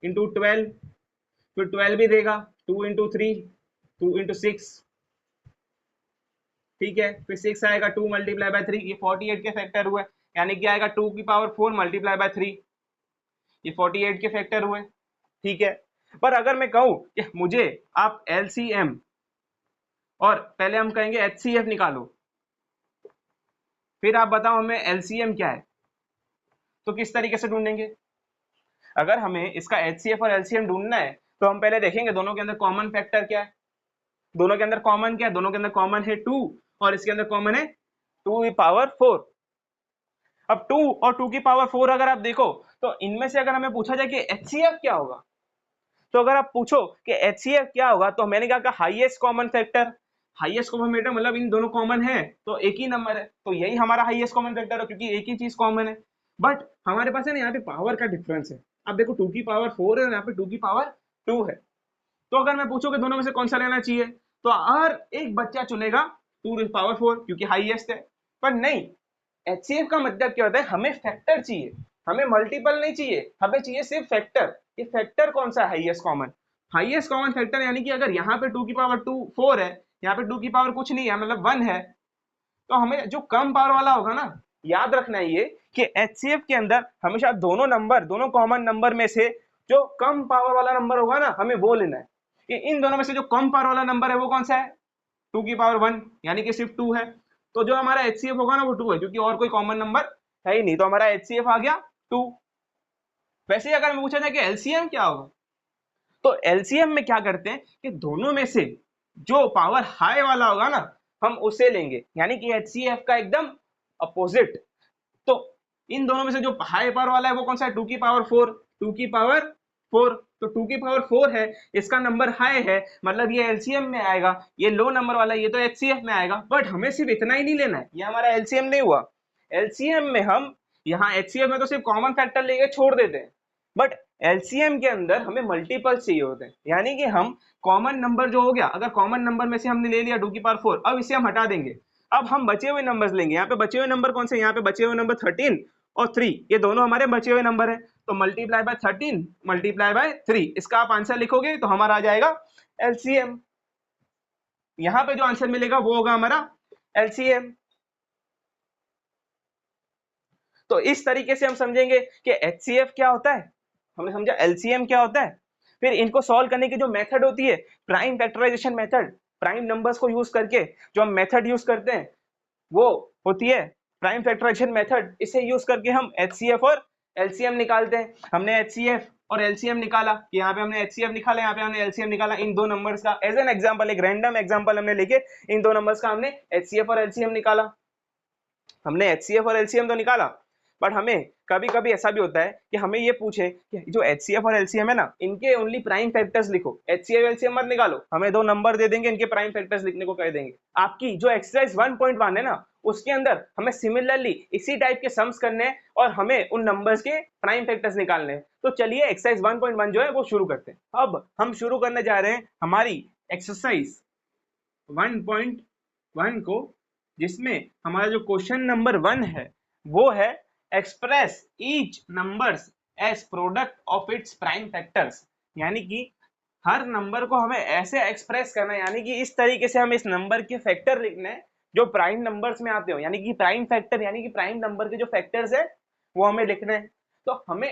× 12, फिर 12 भी देगा, 2 × 3, 2 × 6, ठीक है, फिर 6 आएगा 2 × 3, ये 48 के फैक्टर हुए, यानी कि आएगा 2 की पावर 4 × 3, ये 48 के फैक्टर हुए, ठीक है। पर अगर मैं कहूं कि मुझे आप एलसीएम और पहले हम कहेंगे एचसीएफ निकालो, फिर आप बताओ हमें एलसीएम क्या है, तो किस तरीके से ढूंढेंगे? अगर हमें इसका एचसीएफ और एलसीएम ढूंढना है तो हम पहले देखेंगे दोनों के अंदर कॉमन फैक्टर क्या है, दोनों के अंदर कॉमन क्या है, दोनों के अंदर कॉमन है 2 और इसके अंदर कॉमन है 2 की पावर 4। अब 2 और 2 की पावर 4 अगर आप देखो तो इनमें से अगर हमें पूछा जाए कि एचसीएफ क्या होगा, तो अगर आप पूछो कि एचसीएफ क्या होगा, तो मैंने कहा highest common factor, highest common factor मतलब इन दोनों कॉमन है तो एक ही नंबर है, तो यही हमारा हाईएस्ट कॉमन फैक्टर है क्योंकि एक ही चीज कॉमन है। बट हमारे पास है ना यहाँ पे पावर का डिफरेंस है, अब देखो 2 की पावर 4 है और यहाँ पे 2 की पावर 2 है, तो अगर मैं पूछूं कि दोनों में से कौन सा लेना चाहिए, तो हर एक बच्चा चुनेगा 2 की पावर 4 क्योंकि हाईएस्ट है। पर नहीं, एचसीएफ का मतलब क्या होता है, हमें फैक्टर चाहिए, हमें मल्टीपल नहीं चाहिए, हमें चाहिए सिर्फ फैक्टर। ये फैक्टर कौन सा है? हाईएस्ट कॉमन फैक्टर, यानी कि अगर यहाँ पे 2 की पावर 4 है, यहाँ पे 2 की पावर कुछ नहीं है मतलब 1 है, तो हमें जो कम पावर वाला होगा ना, याद रखना है ये कि एचसीएफ के अंदर हमेशा दोनों कॉमन नंबर में से जो कम पावर वाला नंबर होगा ना, हमें वो लेना है। कि इन दोनों में से जो कम पावर वाला नंबर है वो कौन सा है, 2 की पावर 1, यानी कि सिर्फ 2 है। तो जो हमारा HCF होगा ना वो 2 है, क्योंकि और कोई कॉमन नंबर है ही नहीं, तो हमारा HCF आ गया 2। वैसे ही अगर पूछा जाए कि LCM क्या होगा, तो LCM में क्या करते हैं कि दोनों में से जो पावर हाई वाला होगा ना हम उसे लेंगे, यानी कि HCF का एकदम अपोजिट। तो इन दोनों में से जो हाई पावर वाला है वो कौन सा है, 2 की पावर 4, 2 की पावर 4, तो 2 की पावर 4 है, इसका नंबर हाई है, मतलब ये LCM में आएगा। ये लो नंबर वाला ये तो HCF में आएगा। बट हमें सिर्फ इतना ही नहीं लेना है, ये हमारा LCM नहीं हुआ। LCM में हम यहाँ HCF में तो सिर्फ कॉमन फैक्टर लेके छोड़ देते हैं, बट LCM के अंदर हमें मल्टीपल्स चाहिए होते हैं, यानी कि हम कॉमन नंबर जो हो गया, अगर कॉमन नंबर में से हमने ले लिया 2 की पावर 4, अब इसे हम हटा देंगे। अब हम बचे हुए नंबर्स लेंगे। यहाँ पे बचे हुए नंबर कौन से, यहाँ पे बचे हुए नंबर 13 और 3, ये दोनों हमारे बचे हुए नंबर है। तो मल्टीप्लाई बाय 13 मल्टीप्लाई बाय 3, इसका आप आंसर लिखोगे तो हमारा आ जाएगा LCM। यहाँ पे जो आंसर मिलेगा वो होगा हमारा LCM। तो इस तरीके से हम समझेंगे कि HCF क्या होता है, हमने समझा LCM क्या होता है। फिर इनको सॉल्व करने की जो मेथड होती है, prime factorization method, prime numbers को यूज करके जो हम मेथड यूज करते हैं वो होती है प्राइम फैक्टराइजेशन मेथड। इसे यूज करके हम HCF और LCM निकालते हैं। हमने HCF और LCM निकाला, यहाँ पे हमने HCF निकाला, यहाँ पे हमने LCM निकाला। इन दो नंबर्स का एज एन एग्जांपल, एक रैंडम एग्जांपल हमने लेके इन दो नंबर्स का हमने HCF और LCM निकाला। हमने HCF और LCM तो निकाला, बट हमें कभी कभी ऐसा भी होता है कि हमें ये पूछे कि जो HCF और LCM है ना, इनके ओनली प्राइम फैक्टर्स लिखो, HCF LCM मत निकालो। हमें दो नंबर दे देंगे, इनके प्राइम फैक्टर्स लिखने को कह देंगे। आपकी जो एक्सरसाइज 1.1 है ना, उसके अंदर हमें सिमिलरली इसी टाइप के सम्स करने हैं और हमें उन नंबर्स के प्राइम फैक्टर्स निकालने हैं। तो चलिए एक्सरसाइज 1.1 जो है वो शुरू करते हैं। अब हम शुरू करने जा रहे हैं हमारी एक्सरसाइज 1.1 को, जिसमें हमारा जो क्वेश्चन नंबर 1 है वो है express each numbers as product of its prime factors. यानी कि हर नंबर को हमें ऐसे एक्सप्रेस करना है, यानी कि इस तरीके से हमें इस नंबर के फैक्टर लिखने हैं जो प्राइम नंबर्स में आते हो, यानी कि प्राइम फैक्टर, यानी कि प्राइम नंबर के जो फैक्टर्स है वो हमें लिखने हैं। तो हमें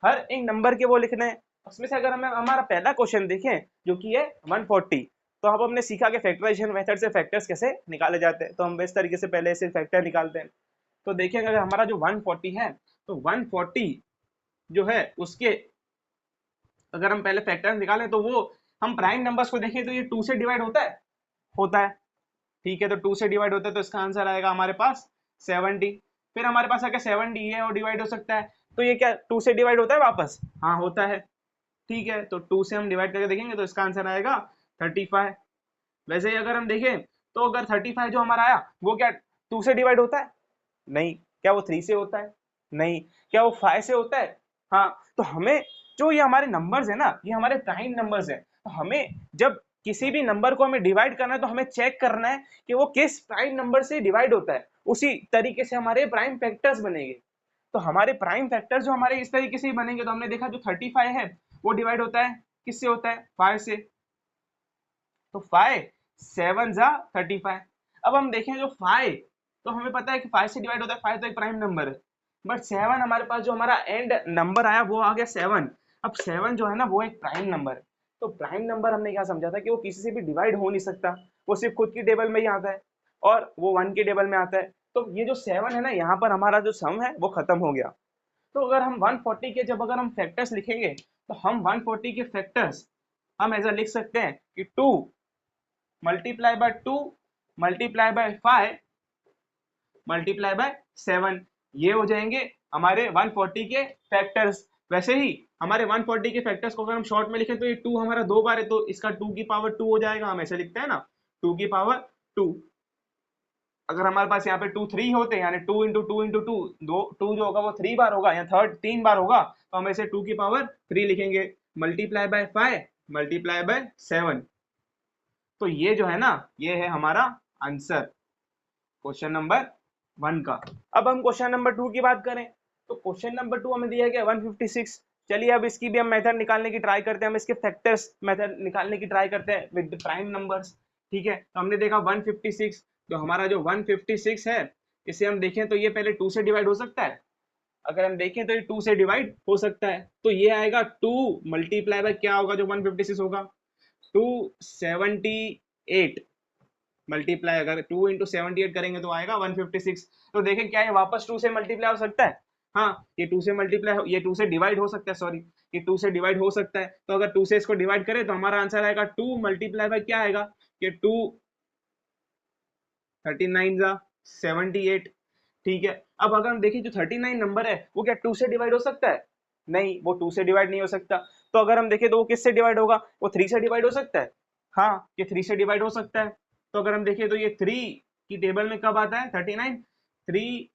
हर एक नंबर के वो लिखने हैं। उसमें से अगर हमें हमारा पहला क्वेश्चन देखें जो कि है 140, तो अब हमने सीखा कि फैक्टराइजेशन मेथड से फैक्टर्स कैसे निकाले जाते हैं। तो हम इस तरीके से पहले से फैक्टर निकालते हैं। तो देखिए अगर हमारा जो 140 है, तो 140 जो है उसके अगर हम पहले फैक्टर्स निकालें तो वो हम प्राइम नंबर्स को देखें तो ये 2 से डिवाइड होता है। ठीक है, तो 2 से डिवाइड होता है, तो इसका आंसर आएगा हमारे पास 70। फिर हमारे पास आगे 70 है और डिवाइड हो सकता है, तो ये क्या 2 से डिवाइड होता है वापस, हाँ होता है। ठीक है, तो 2 से हम डिवाइड करके देखेंगे तो इसका आंसर आएगा 35। वैसे ही अगर हम देखें तो अगर 35 जो हमारा आया वो क्या 2 से डिवाइड होता है, नहीं। क्या वो 3 से होता है, नहीं। क्या वो 5 से होता है, हाँ। तो हमें जो ये हमारे नंबर्स है ना, ये हमारे प्राइम नंबर्स है। तो हमें जब किसी भी नंबर को हमें डिवाइड करना है तो हमें चेक करना है कि वो किस प्राइम नंबर से डिवाइड होता है, उसी तरीके से हमारे प्राइम फैक्टर्स बनेंगे। तो हमारे प्राइम फैक्टर्स जो हमारे इस तरीके से ही बनेंगे। तो हमने देखा जो 35 है वो डिवाइड होता है किससे होता है, 5 से। तो 5 7 जा 35। अब हम देखें जो 5, तो हमें पता है कि 5 से डिवाइड होता है, 5 तो एक प्राइम नंबर है। बट 7 हमारे पास जो हमारा एंड नंबर आया वो आ गया 7। अब 7 जो है ना वो एक प्राइम नंबर है। तो प्राइम नंबर हमने क्या समझा था कि वो किसी से भी डिवाइड हो नहीं सकता, वो सिर्फ खुद की टेबल में ही आता है और वो 1 की टेबल में आता है। तो ये जो 7 है ना, यहाँ पर हमारा जो सम है वो खत्म हो गया। तो अगर हम 140 के जब अगर हम फैक्टर्स लिखेंगे तो हम 140 के फैक्टर्स हम ऐसा लिख सकते हैं कि 2 multiply by 2 multiply by 5 multiply by 7, ये हो जाएंगे हमारे 140 के फैक्टर्स। वैसे ही हमारे 140 के फैक्टर्स को अगर हम शॉर्ट में लिखें तो ये 2 हमारा 2 बार है, तो इसका 2 की पावर 2 हो जाएगा। हम ऐसे लिखते हैं ना 2 की पावर 2। अगर हमारे पास यहाँ पे 2 3 होते हैं, यानी 2 इंटू 2 इंटू 2, 2 जो होगा वो 3 बार होगा, या थर्ड 3 बार होगा, तो हम ऐसे 2 की पावर 3 लिखेंगे मल्टीप्लाई बाय 5 मल्टीप्लाई बाय 7। तो ये जो है ना, ये है हमारा आंसर क्वेश्चन नंबर 1 का। अब हम क्वेश्चन नंबर 2 की बात करें तो क्वेश्चन नंबर 2 हमें दिया गया 156। चलिए अब इसकी भी हम मेथड निकालने की ट्राई करते हैं, हम इसके फैक्टर्स मेथड निकालने की ट्राई करते हैं विद प्राइम नंबर्स। ठीक है, तो हमने देखा 156, तो हमारा जो 156 है इसे हम देखें तो ये पहले 2 से डिवाइड हो सकता है। अगर हम देखें तो ये 2 से डिवाइड हो सकता है, तो ये आएगा 2 मल्टीप्लाई बाय क्या होगा जो 156 होगा, 278 मल्टीप्लाई, अगर 2 इंटू 78 करेंगे तो आएगा 156। तो देखें क्या ये वापस 2 से मल्टीप्लाई हो सकता है? हाँ, ये 2 से मल्टीप्लाई, ये 2 से डिवाइड हो सकता है, सॉरी, ये 2 से डिवाइड हो सकता है। तो अगर 2 से इसको डिवाइड करें तो हमारा आंसर आएगा 2 मल्टीप्लाई बाय क्या आएगा, ये 2 39 जा 78। ठीक है, अब अगर हम देखें जो 39 नंबर है वो क्या 2 से डिवाइड हो सकता है? नहीं, वो 2 से डिवाइड नहीं हो सकता। तो अगर हम देखें तो वो किससे डिवाइड होगा? वो 3 से डिवाइड हो सकता है। हाँ, ये 3 से डिवाइड हो सकता है। तो अगर हम देखें तो ये 3 की टेबल में कब आता है? 39, 3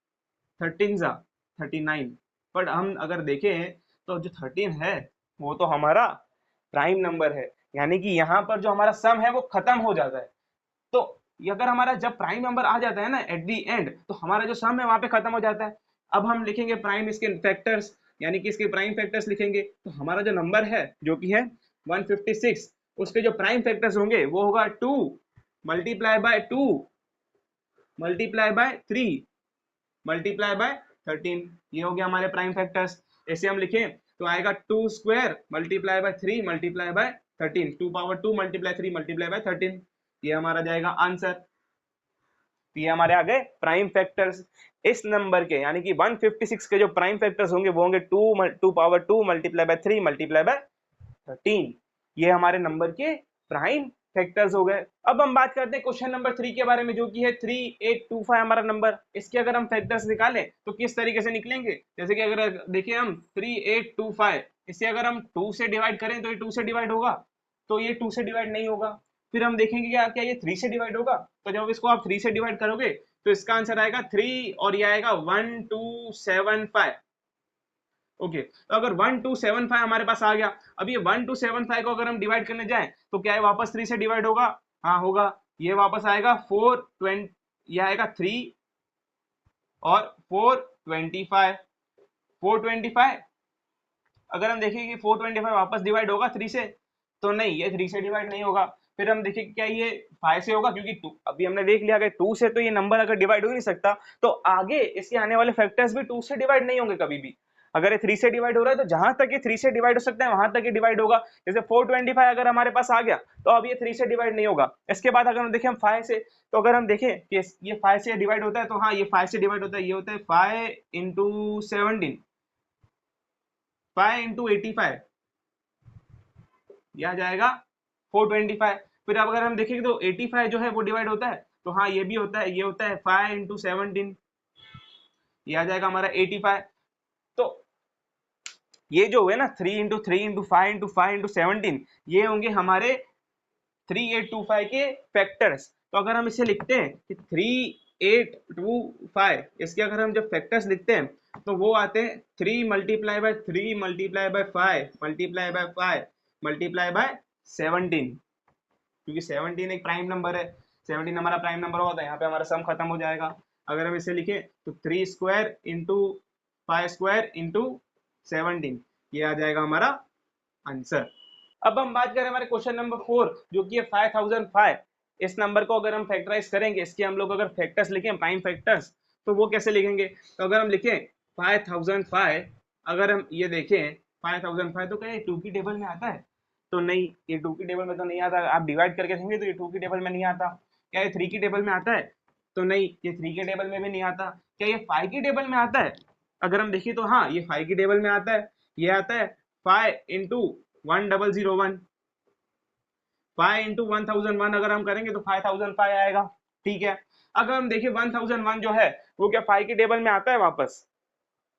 13 जा 39। बट हम अगर देखें तो जो 13 है वो तो हमारा प्राइम नंबर है, यानी कि यहाँ पर जो हमारा सम है वो खत्म हो जाता है। तो ये अगर हमारा जब प्राइम नंबर आ जाता है ना एट दी एंड, तो हमारा जो सम है वहां पे खत्म हो जाता है। अब हम लिखेंगे प्राइम इसके फैक्टर्स, यानी कि इसके प्राइम फैक्टर्स लिखेंगे, तो हमारा जो नंबर है जो कि है 156, उसके जो प्राइम फैक्टर्स होंगे वो होगा 2 multiply by 2 multiply by 3 multiply by 13। ये हो गया हमारे प्राइम फैक्टर्स। ऐसे हम लिखें तो आएगा 2 square multiply by 3 multiply by 13, 2 power 2 multiply 3 multiply by 13, ये हमारा जाएगा आंसर। ये हमारे आ गए प्राइम फैक्टर्स इस नंबर के, यानी कि 156 के जो प्राइम फैक्टर्स होंगे वो होंगे 2 power 2 multiply by 3 multiply by 13। ये हमारे नंबर के प्राइम फैक्टर्स हो गए। अब हम बात करते हैं क्वेश्चन नंबर 3 के बारे में, जो कि है 3825 हमारा नंबर। इसके अगर हम फैक्टर्स निकालें तो किस तरीके से निकलेंगे? जैसे कि अगर देखिए हम 3825, इसे अगर हम 2 से डिवाइड करें तो ये 2 से डिवाइड होगा, तो ये 2 से डिवाइड नहीं होगा। फिर हम देखेंगे क्या क्या ये 3 से डिवाइड होगा, तो जब इसको आप 3 से डिवाइड करोगे तो इसका आंसर आएगा 3 और ये आएगा 1275। ओके, तो अगर 1275 हमारे पास आ गया, अब ये 1275 को अगर हम डिवाइड करने जाएं तो क्या है वापस 3 से डिवाइड होगा? हाँ होगा। ये वापस आएगा 420, ये आएगा 3 और 425 425। अगर हम देखें कि 425 वापस डिवाइड होगा 3 से, तो नहीं, ये 3 से डिवाइड नहीं होगा। फिर हम देखें क्या ये 5 से होगा, क्योंकि 2 अभी हमने देख लिया कि 2 से तो ये नंबर अगर डिवाइड हो ही नहीं सकता, तो आगे इसके आने वाले फैक्टर्स भी 2 से डिवाइड नहीं होंगे कभी भी। अगर ये 3 से डिवाइड हो रहा है तो जहां तक ये 3 से डिवाइड हो सकता है वहां तक ये डिवाइड होगा। जैसे 425 अगर हमारे पास आ गया तो अब ये 3 से डिवाइड नहीं होगा। इसके बाद अगर हम देखें हम 5 से, तो अगर हम देखें कि ये 5 से डिवाइड होता है, तो हाँ ये 5 से डिवाइड होता है, ये होता है 5 इंटू 17, 5 इंटू 85, यह जाएगा 425। फिर अब अगर हम देखेंगे तो 85 जो है वो डिवाइड होता है, तो हाँ ये भी होता है, ये होता है 5 इंटू 17, ये आ जाएगा हमारा 85। तो ये जो हुए ना 3 इंटू 3 इंटू 5 इंटू 5 इंटू 17, ये होंगे हमारे 3825 के फैक्टर्स। तो अगर हम इसे लिखते हैं कि 3825, इसके अगर हम जब फैक्टर्स लिखते हैं तो वो आते हैं 3 multiply by 3 multiply by 5 multiply by 5 multiply by 17, क्योंकि 17 एक प्राइम नंबर है, 17 हमारा प्राइम नंबर होगा तो यहाँ पे हमारा सम खत्म हो जाएगा। अगर हम इसे लिखें तो 3 स्क्वायर इंटू 5 स्क्वायर इंटू 17, ये आ जाएगा हमारा आंसर। अब हम बात करें हमारे क्वेश्चन नंबर 4, जो कि है 5005। इस नंबर को अगर हम फैक्टराइज करेंगे, इसके हम लोग अगर फैक्टर्स लिखें प्राइम फैक्टर्स, तो वो कैसे लिखेंगे? तो अगर हम लिखें 5005, अगर हम ये देखें 5005, तो क्या ये 2 की टेबल में आता है? तो नहीं, ये 2 की टेबल में तो नहीं आता। आप डिवाइड करके देखेंगे तो ये 2 की टेबल में नहीं आता। क्या ये 3 की टेबल में आता है? तो नहीं, ये 3 की टेबल में भी नहीं आता। क्या ये 5 की टेबल में आता है? अगर हम देखिए तो हाँ ये 5 की टेबल में आता है। ये आता है 5 इंटू 1001, 5 इंटू 1001 अगर हम करेंगे तो 5005 आएगा। ठीक है, अगर हम देखिए 1001 जो है वो क्या 5 की टेबल में आता है वापस?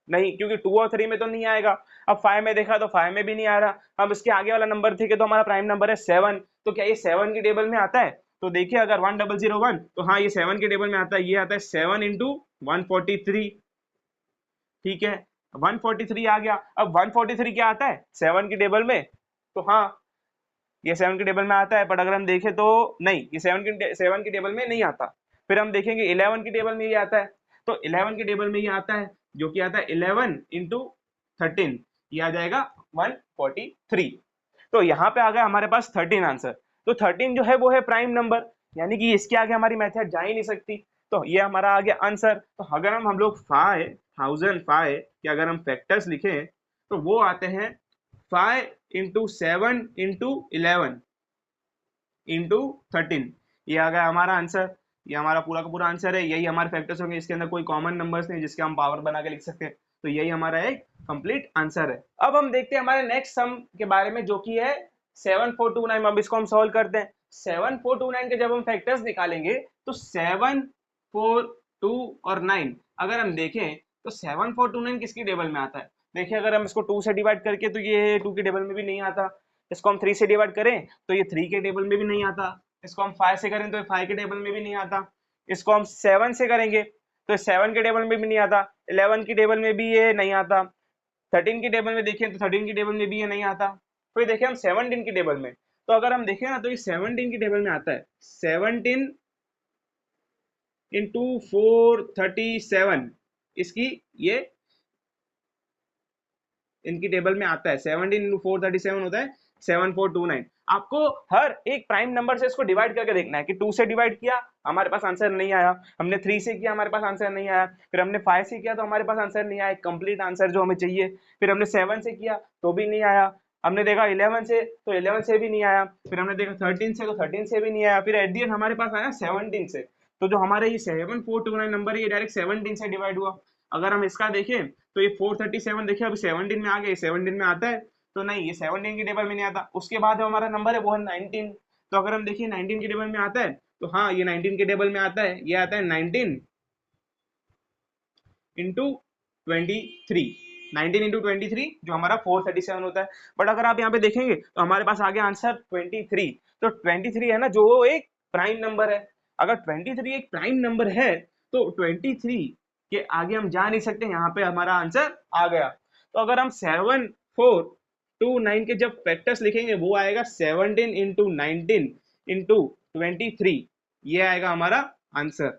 नहीं, क्योंकि 2 और 3 में तो नहीं आएगा। अब 5 में देखा तो 5 में भी नहीं आ रहा। अब इसके आगे वाला नंबर थे तो हमारा प्राइम नंबर है 7, तो क्या ये 7 की टेबल में आता है? तो देखिए अगर 1001, तो हाँ ये 7 की टेबल में आता है। ये आता है 7 इंटू 143। ठीक है, 143 आ गया। अब 143 क्या आता है 7 की टेबल में? तो हाँ ये 7 की टेबल में आता है, बट अगर हम देखें तो नहीं, ये 7 की टेबल में नहीं आता। फिर हम देखेंगे 11 की टेबल में ये आता है, तो 11 की टेबल में ये आता है, जो कि आता है 11 इंटू 13, ये आ जाएगा 143। तो यहाँ पे आ गया हमारे पास 13 आंसर। तो 13 जो है वो है प्राइम नंबर, यानी कि इसके आगे हमारी मेथड जा ही नहीं सकती। तो ये हमारा आ गया आंसर। तो अगर हम लोग 5005 के अगर हम फैक्टर्स लिखें तो वो आते हैं 5 इंटू 7 इंटू 11, इंटू 13, ये आ गया हमारा आंसर। ये हमारा पूरा का पूरा आंसर है, यही हमारे फैक्टर्स होंगे, इसके अंदर कोई कॉमन नंबर्स नहीं जिसके हम पावर बना के लिख सकते हैं, तो यही हमारा एक कंप्लीट आंसर है। अब हम देखते हैं हमारे नेक्स्ट सम के बारे में, जो कि है 7429। अब इसको हम सॉल्व करते हैं। 7429 के जब हम फैक्टर्स निकालेंगे तो 7, 4, 2 और 9 अगर हम देखें तो 7429 किसकी टेबल में आता है। देखिए अगर हम इसको 2 से डिवाइड करके तो ये 2 की टेबल में भी नहीं आता, इसको हम 3 से डिवाइड करें तो ये 3 के टेबल में भी नहीं आता, इसको हम 5 से करें तो ये 5 के टेबल में भी नहीं आता, इसको हम 7 से करेंगे तो 7 के टेबल में भी नहीं आता, 11 की टेबल में भी ये नहीं आता, 13 की टेबल में देखें तो 13 की टेबल में भी ये नहीं आता। फिर देखिए हम 17 की टेबल में, तो अगर हम देखें ना तो ये 17 की टेबल में आता है। 17 इंटू 437 इसकी ये इनकी टेबल में आता है। 17 इंटू 437 होता है 7429। आपको हर एक प्राइम नंबर से इसको डिवाइड करके देखना है कि 2 से डिवाइड किया हमारे पास आंसर नहीं आया, हमने 3 से किया हमारे पास आंसर नहीं आया, फिर हमने 5 से किया तो हमारे पास आंसर नहीं आया, कंप्लीट आंसर जो हमें चाहिए, फिर हमने 7 से किया तो भी नहीं आया, हमने देखा 11 से तो 11 से भी नहीं आया, फिर हमने देखा 13 से तो 13 से भी नहीं आया, फिर एट दी एंड हमारे पास आया 17 से। तो जो हमारे ये 7429 नंबर है ये डायरेक्ट 17 से डिवाइड हुआ। अगर हम इसका देखें तो ये 437 देखिए अभी 17 में आ गया, 17 में आता है तो नहीं, ये 17 की टेबल में नहीं आता। उसके बाद जो हमारा नंबर है वो है 19, तो अगर हम देखिए 19 की टेबल में आता है तो हाँ ये 19 के टेबल में आता है, ये आता है 19 इंटू 23, 19 इंटू 23 जो हमारा 437 होता है। बट अगर आप यहाँ पे देखेंगे तो हमारे पास आ गया आंसर 23। तो 23 है ना जो एक प्राइम नंबर है। अगर 23 एक प्राइम नंबर है तो 23 के आगे हम जा नहीं सकते, यहाँ पे हमारा आंसर आ गया। तो अगर हम 7429 के जब फैक्टर्स लिखेंगे वो आएगा 17 इंटू 19 इंटू 23, ये आएगा हमारा आंसर।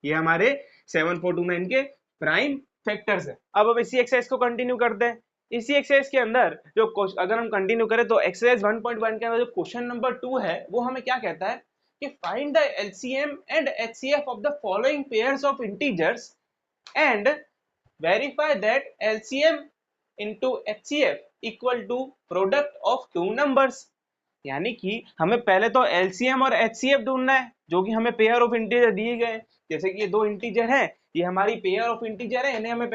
ये हमारे 7429 के प्राइम फैक्टर्स है। अब इसी एक्सरसाइज को कंटिन्यू करते हैं। इसी एक्सरसाइज के अंदर जो अगर हम कंटिन्यू करें तो एक्सरसाइज 1.1 के अंदर जो क्वेश्चन नंबर 2 है वो हमें क्या कहता है कि find the LCM and HCF of the following pairs of integers and verify that LCM into HCF equal to product of two numbers. यानी कि हमें पहले तो एलसीएम और एचसीएफ ढूंढना है जो कि हमें पेयर ऑफ इंटीजर दिए गए, जैसे कि ये दो इंटीजर हैं, ये हमारी पेयर ऑफ इंटीजर है, इन्हें हमें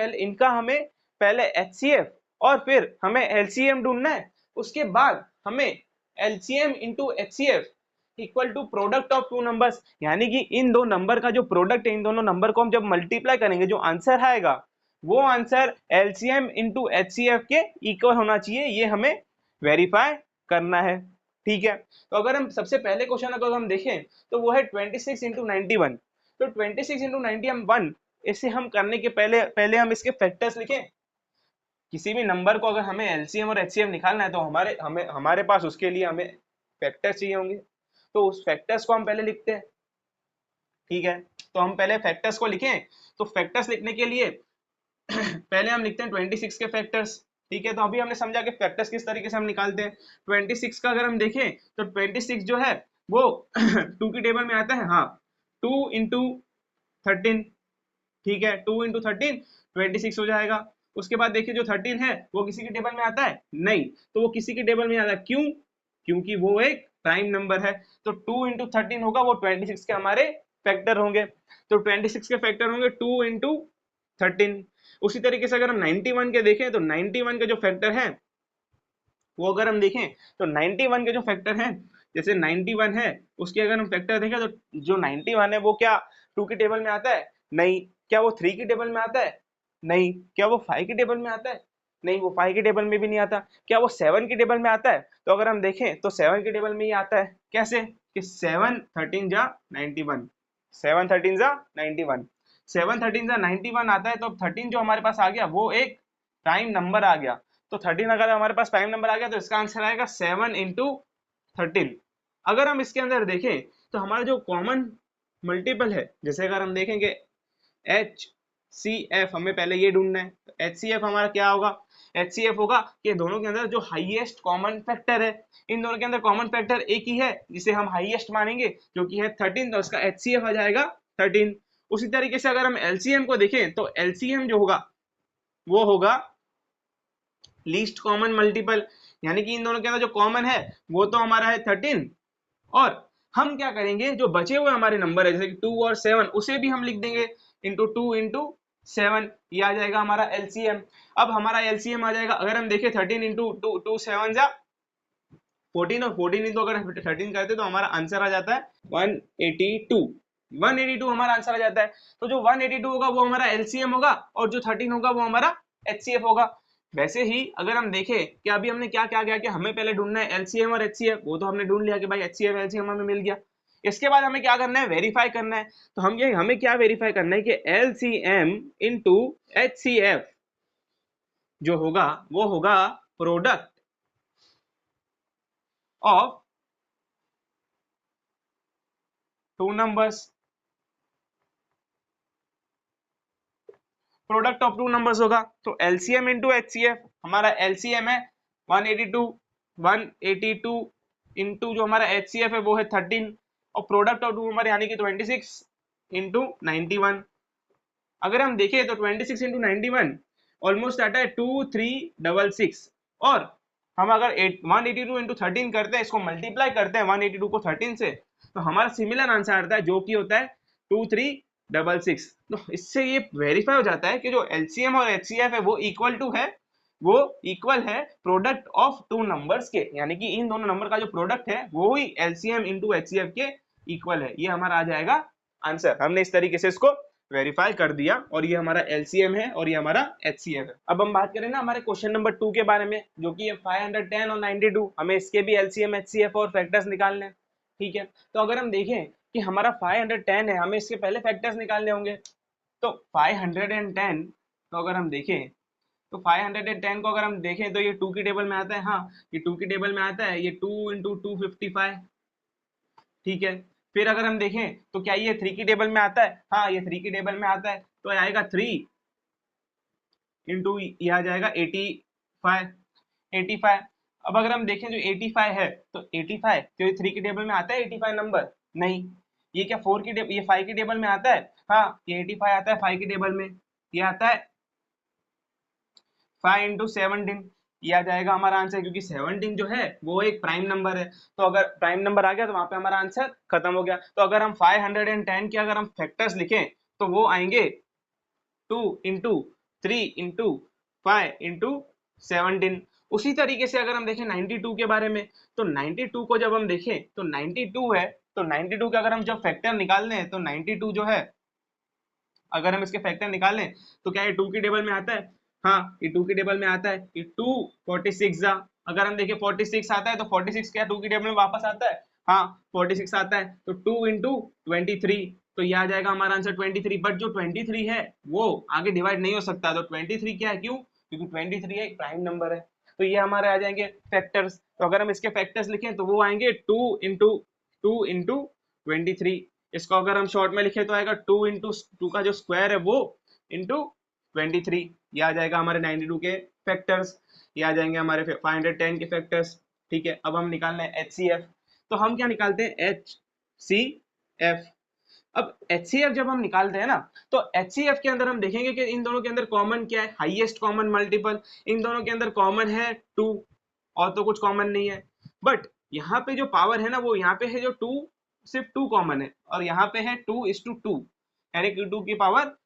पहले एचसीएफ और फिर हमें एलसीएम ढूंढना है। उसके बाद हमें LCM into HCF equal to product of two numbers, यानी कि इन दो नंबर का जो प्रोडक्ट है, इन दोनों नंबर को हम जब मल्टीप्लाई करेंगे जो आंसर आएगा वो आंसर एलसीएम इंटू एचसीएफ के इक्वल होना चाहिए, ये हमें वेरीफाई करना है। ठीक है, तो अगर हम सबसे पहले क्वेश्चन अगर हम देखें तो वो है 26 इंटू 91। तो 26 इंटू 91 इसे हम करने के पहले हम इसके फैक्टर्स लिखें। किसी भी नंबर को अगर हमें एलसीएम और एचसीएफ निकालना है तो हमारे पास उसके लिए हमें फैक्टर्स चाहिए होंगे, तो उस फैक्टर्स को हम पहले लिखते हैं। ठीक है, तो हम पहले फैक्टर्स को लिखें। तो फैक्टर्स लिखने के लिए पहले हम लिखते हैं 26 के फैक्टर्स। ठीक है, तो अभी हमने समझा कि फैक्टर्स किस तरीके से हम निकालते हैं। 26 का अगर हम देखें तो 26 जो है वो 2 की टेबल में आता है। हाँ, 2 इंटू 13, ठीक है, 2 इंटू 13 26 हो जाएगा। उसके बाद देखिए जो 13 है वो किसी की टेबल में आता है नहीं, तो वो किसी की टेबल में आता है, क्यों? क्योंकि वो एक प्राइम नंबर है। तो 2 इंटू 13 होगा, वो 26 के हमारे फैक्टर होंगे। तो 26 के फैक्टर होंगे 2 इंटू 13। उसी तरीके से अगर हम 91 के देखें तो 91 के जो फैक्टर हैं वो अगर हम देखें तो 91 के जो फैक्टर हैं, जैसे 91 है उसके अगर हम फैक्टर देखें तो जो 91 है वो क्या 2 की टेबल में आता है? नहीं। क्या वो 3 की टेबल में आता है? नहीं। क्या वो 5 की टेबल में आता है? नहीं, वो 5 की टेबल में भी नहीं आता। क्या वो 7 की टेबल में आता है? तो अगर हम देखें तो 7 की टेबल में ही आता है। कैसे कि 7 13 जा 91, 7 13 जा 91, 7 13 जा 91 आता है। तो 13 जो हमारे पास आ गया वो एक प्राइम नंबर आ गया। तो 13 अगर हमारे पास प्राइम नंबर आ गया तो इसका आंसर आएगा 7 इंटू 13। अगर हम इसके अंदर देखें तो हमारा जो कॉमन मल्टीपल है, जैसे अगर हम देखेंगे एच सी एफ, हमें पहले ये ढूंढना है। एच सी एफ हमारा क्या होगा? एच सी एफ होगा कि दोनों के अंदर जो हाईएस्ट कॉमन फैक्टर है, इन दोनों के अंदर कॉमन फैक्टर एक ही है जिसे हम हाईएस्ट मानेंगे जो कि है 13, तो उसका एच सी एफ आ जाएगा 13। उसी तरीके से अगर हम एलसीएम को देखें तो एलसीएम जो होगा वो होगा लीस्ट कॉमन मल्टीपल, यानी कि इन दोनों के अंदर जो कॉमन है वो तो हमारा है 13, और हम क्या करेंगे, जो बचे हुए हमारे नंबर है जैसे कि 2 और 7 उसे भी हम लिख देंगे इंटू 2 इंटू 7, ये आ जाएगा हमारा एलसीएम। अब हमारा एलसीएम आ जाएगा, अगर हम देखें 13 इंटू 2 7 जा 14 और 14 इंटू अगर 13 करते तो हमारा आंसर आ जाता है 182। 182 हमारा आंसर आ जाता है। तो जो 182 होगा वो हमारा एलसीएम होगा और जो 13 होगा वो हमारा एचसीएफ होगा। वैसे ही अगर हम देखें कि अभी हमने क्या क्या किया कि हमें पहले ढूंढना है एलसीएम और एचसीएफ, वो तो हमने ढूंढ लिया कि भाई एचसीएफ एलसीएम हमें मिल गया। इसके बाद हमें क्या करना है, वेरीफाई करना है। तो हमें क्या वेरीफाई करना है कि एलसीएम इंटू एचसीएफ जो होगा वो होगा product of two numbers. Product of two numbers होगा। तो एलसीएम इंटू एचसीएफ, हमारा एलसीएम है 182, 182 इंटू जो हमारा एचसीएफ है वो है 13 और प्रोडक्ट ऑफ टू हमारे यानी कि 26 इंटू 91। अगर हम देखें तो 26 इंटू 91 ऑलमोस्ट आता है 2366 और हम अगर 182 इंटू 13 करते हैं, इसको मल्टीप्लाई करते हैं 182 को 13 से, तो हमारा सिमिलर आंसर आता है जो कि होता है 2366। तो इससे ये वेरीफाई हो जाता है कि जो एलसीएम और एचसीएफ है वो इक्वल है प्रोडक्ट ऑफ टू नंबर्स के, यानी कि इन दोनों नंबर का जो प्रोडक्ट है वो ही एलसीएम इंटू एचसीएफ के इक्वल है। ये हमारा आ जाएगा आंसर। हमने इस तरीके से इसको वेरीफाई कर दिया और ये हमारा एलसीएम है और ये हमारा एचसीएफ है। अब हम बात करें ना हमारे क्वेश्चन नंबर 2 के बारे में, जो कि 510 और 92, हमें इसके भी एलसीएम एचसीएफ और फैक्टर्स निकालने हैं। ठीक है, तो अगर हम देखें कि हमारा 510 है, हमें इसके पहले फैक्टर्स निकालने होंगे। तो 510 तो अगर हम देखें तो 510 को अगर हम देखें तो ये 2 की टेबल में आता है। हाँ, ये 2 की टेबल में आता है, ये 2 इंटू 255। ठीक है, फिर अगर हम देखें तो क्या ये 3 की टेबल में आता है? हाँ, ये 3 की टेबल में आता है, तो आएगा 3 इंटू ये आ जाएगा 85। अब अगर हम देखें जो 85 है तो 85 तो ये 3 की टेबल में आता है 85 नंबर? नहीं। ये क्या 4 की टेबल, ये 5 की टेबल में आता है? हाँ, ये 85 आता है 5 की टेबल में। ये आता है 5 इंटू 17, ये आ जाएगा हमारा आंसर, क्योंकि 17 जो है वो एक प्राइम नंबर है। तो अगर प्राइम नंबर आ गया तो वहां पे हमारा आंसर खत्म हो गया। तो अगर हम 510 के अगर हम फैक्टर्स लिखें तो वो आएंगे 2 इंटू 3 इंटू 5 इंटू 17। उसी तरीके से अगर हम देखें 92 के बारे में, तो 92 को जब हम देखें तो 92 है, तो 92 के अगर हम जब फैक्टर निकालने हैं तो 92 जो है अगर हम इसके फैक्टर निकालें तो क्या ये 2 की टेबल में आता है? हाँ, ये 2 की टेबल में आता है। ये 2 46 जा, अगर हम देखें 46 आता है तो 46 क्या 2 की टेबल में वापस आता है? हाँ, 46 आता है। तो 2 इंटू 23, तो ये आ जाएगा हमारा आंसर 23। बट जो 23 है वो आगे डिवाइड नहीं हो सकता। तो 23 क्या है, क्यों? क्योंकि 23 एक प्राइम नंबर है। तो ये हमारे आ जाएंगे फैक्टर्स। तो अगर हम इसके फैक्टर्स लिखें तो वो आएंगे 2 इंटू 23। इसको अगर हम शॉर्ट में लिखे तो आएगा 2 इंटू 2 का जो स्क्वायर है वो इंटू 23। ये आ जाएगा हमारे 92 के फैक्टर्स, ये आ जाएंगे हमारे 510 के फैक्टर्स। ठीक है, अब हम निकालना है एचसीएफ। तो हम क्या निकालते हैं? एचसीएफ। अब एचसीएफ जब हम निकालते हैं ना, तो एचसीएफ के अंदर हम देखेंगे कि इन दोनों के अंदर कॉमन क्या है, हाईएस्ट कॉमन मल्टीपल। इन दोनों के अंदर कॉमन है 2 और तो कुछ कॉमन नहीं है। बट यहाँ पे जो पावर है ना वो यहाँ पे है जो 2, सिर्फ 2 कॉमन है और यहाँ पे है 2:2, यानी कि 2 की पावर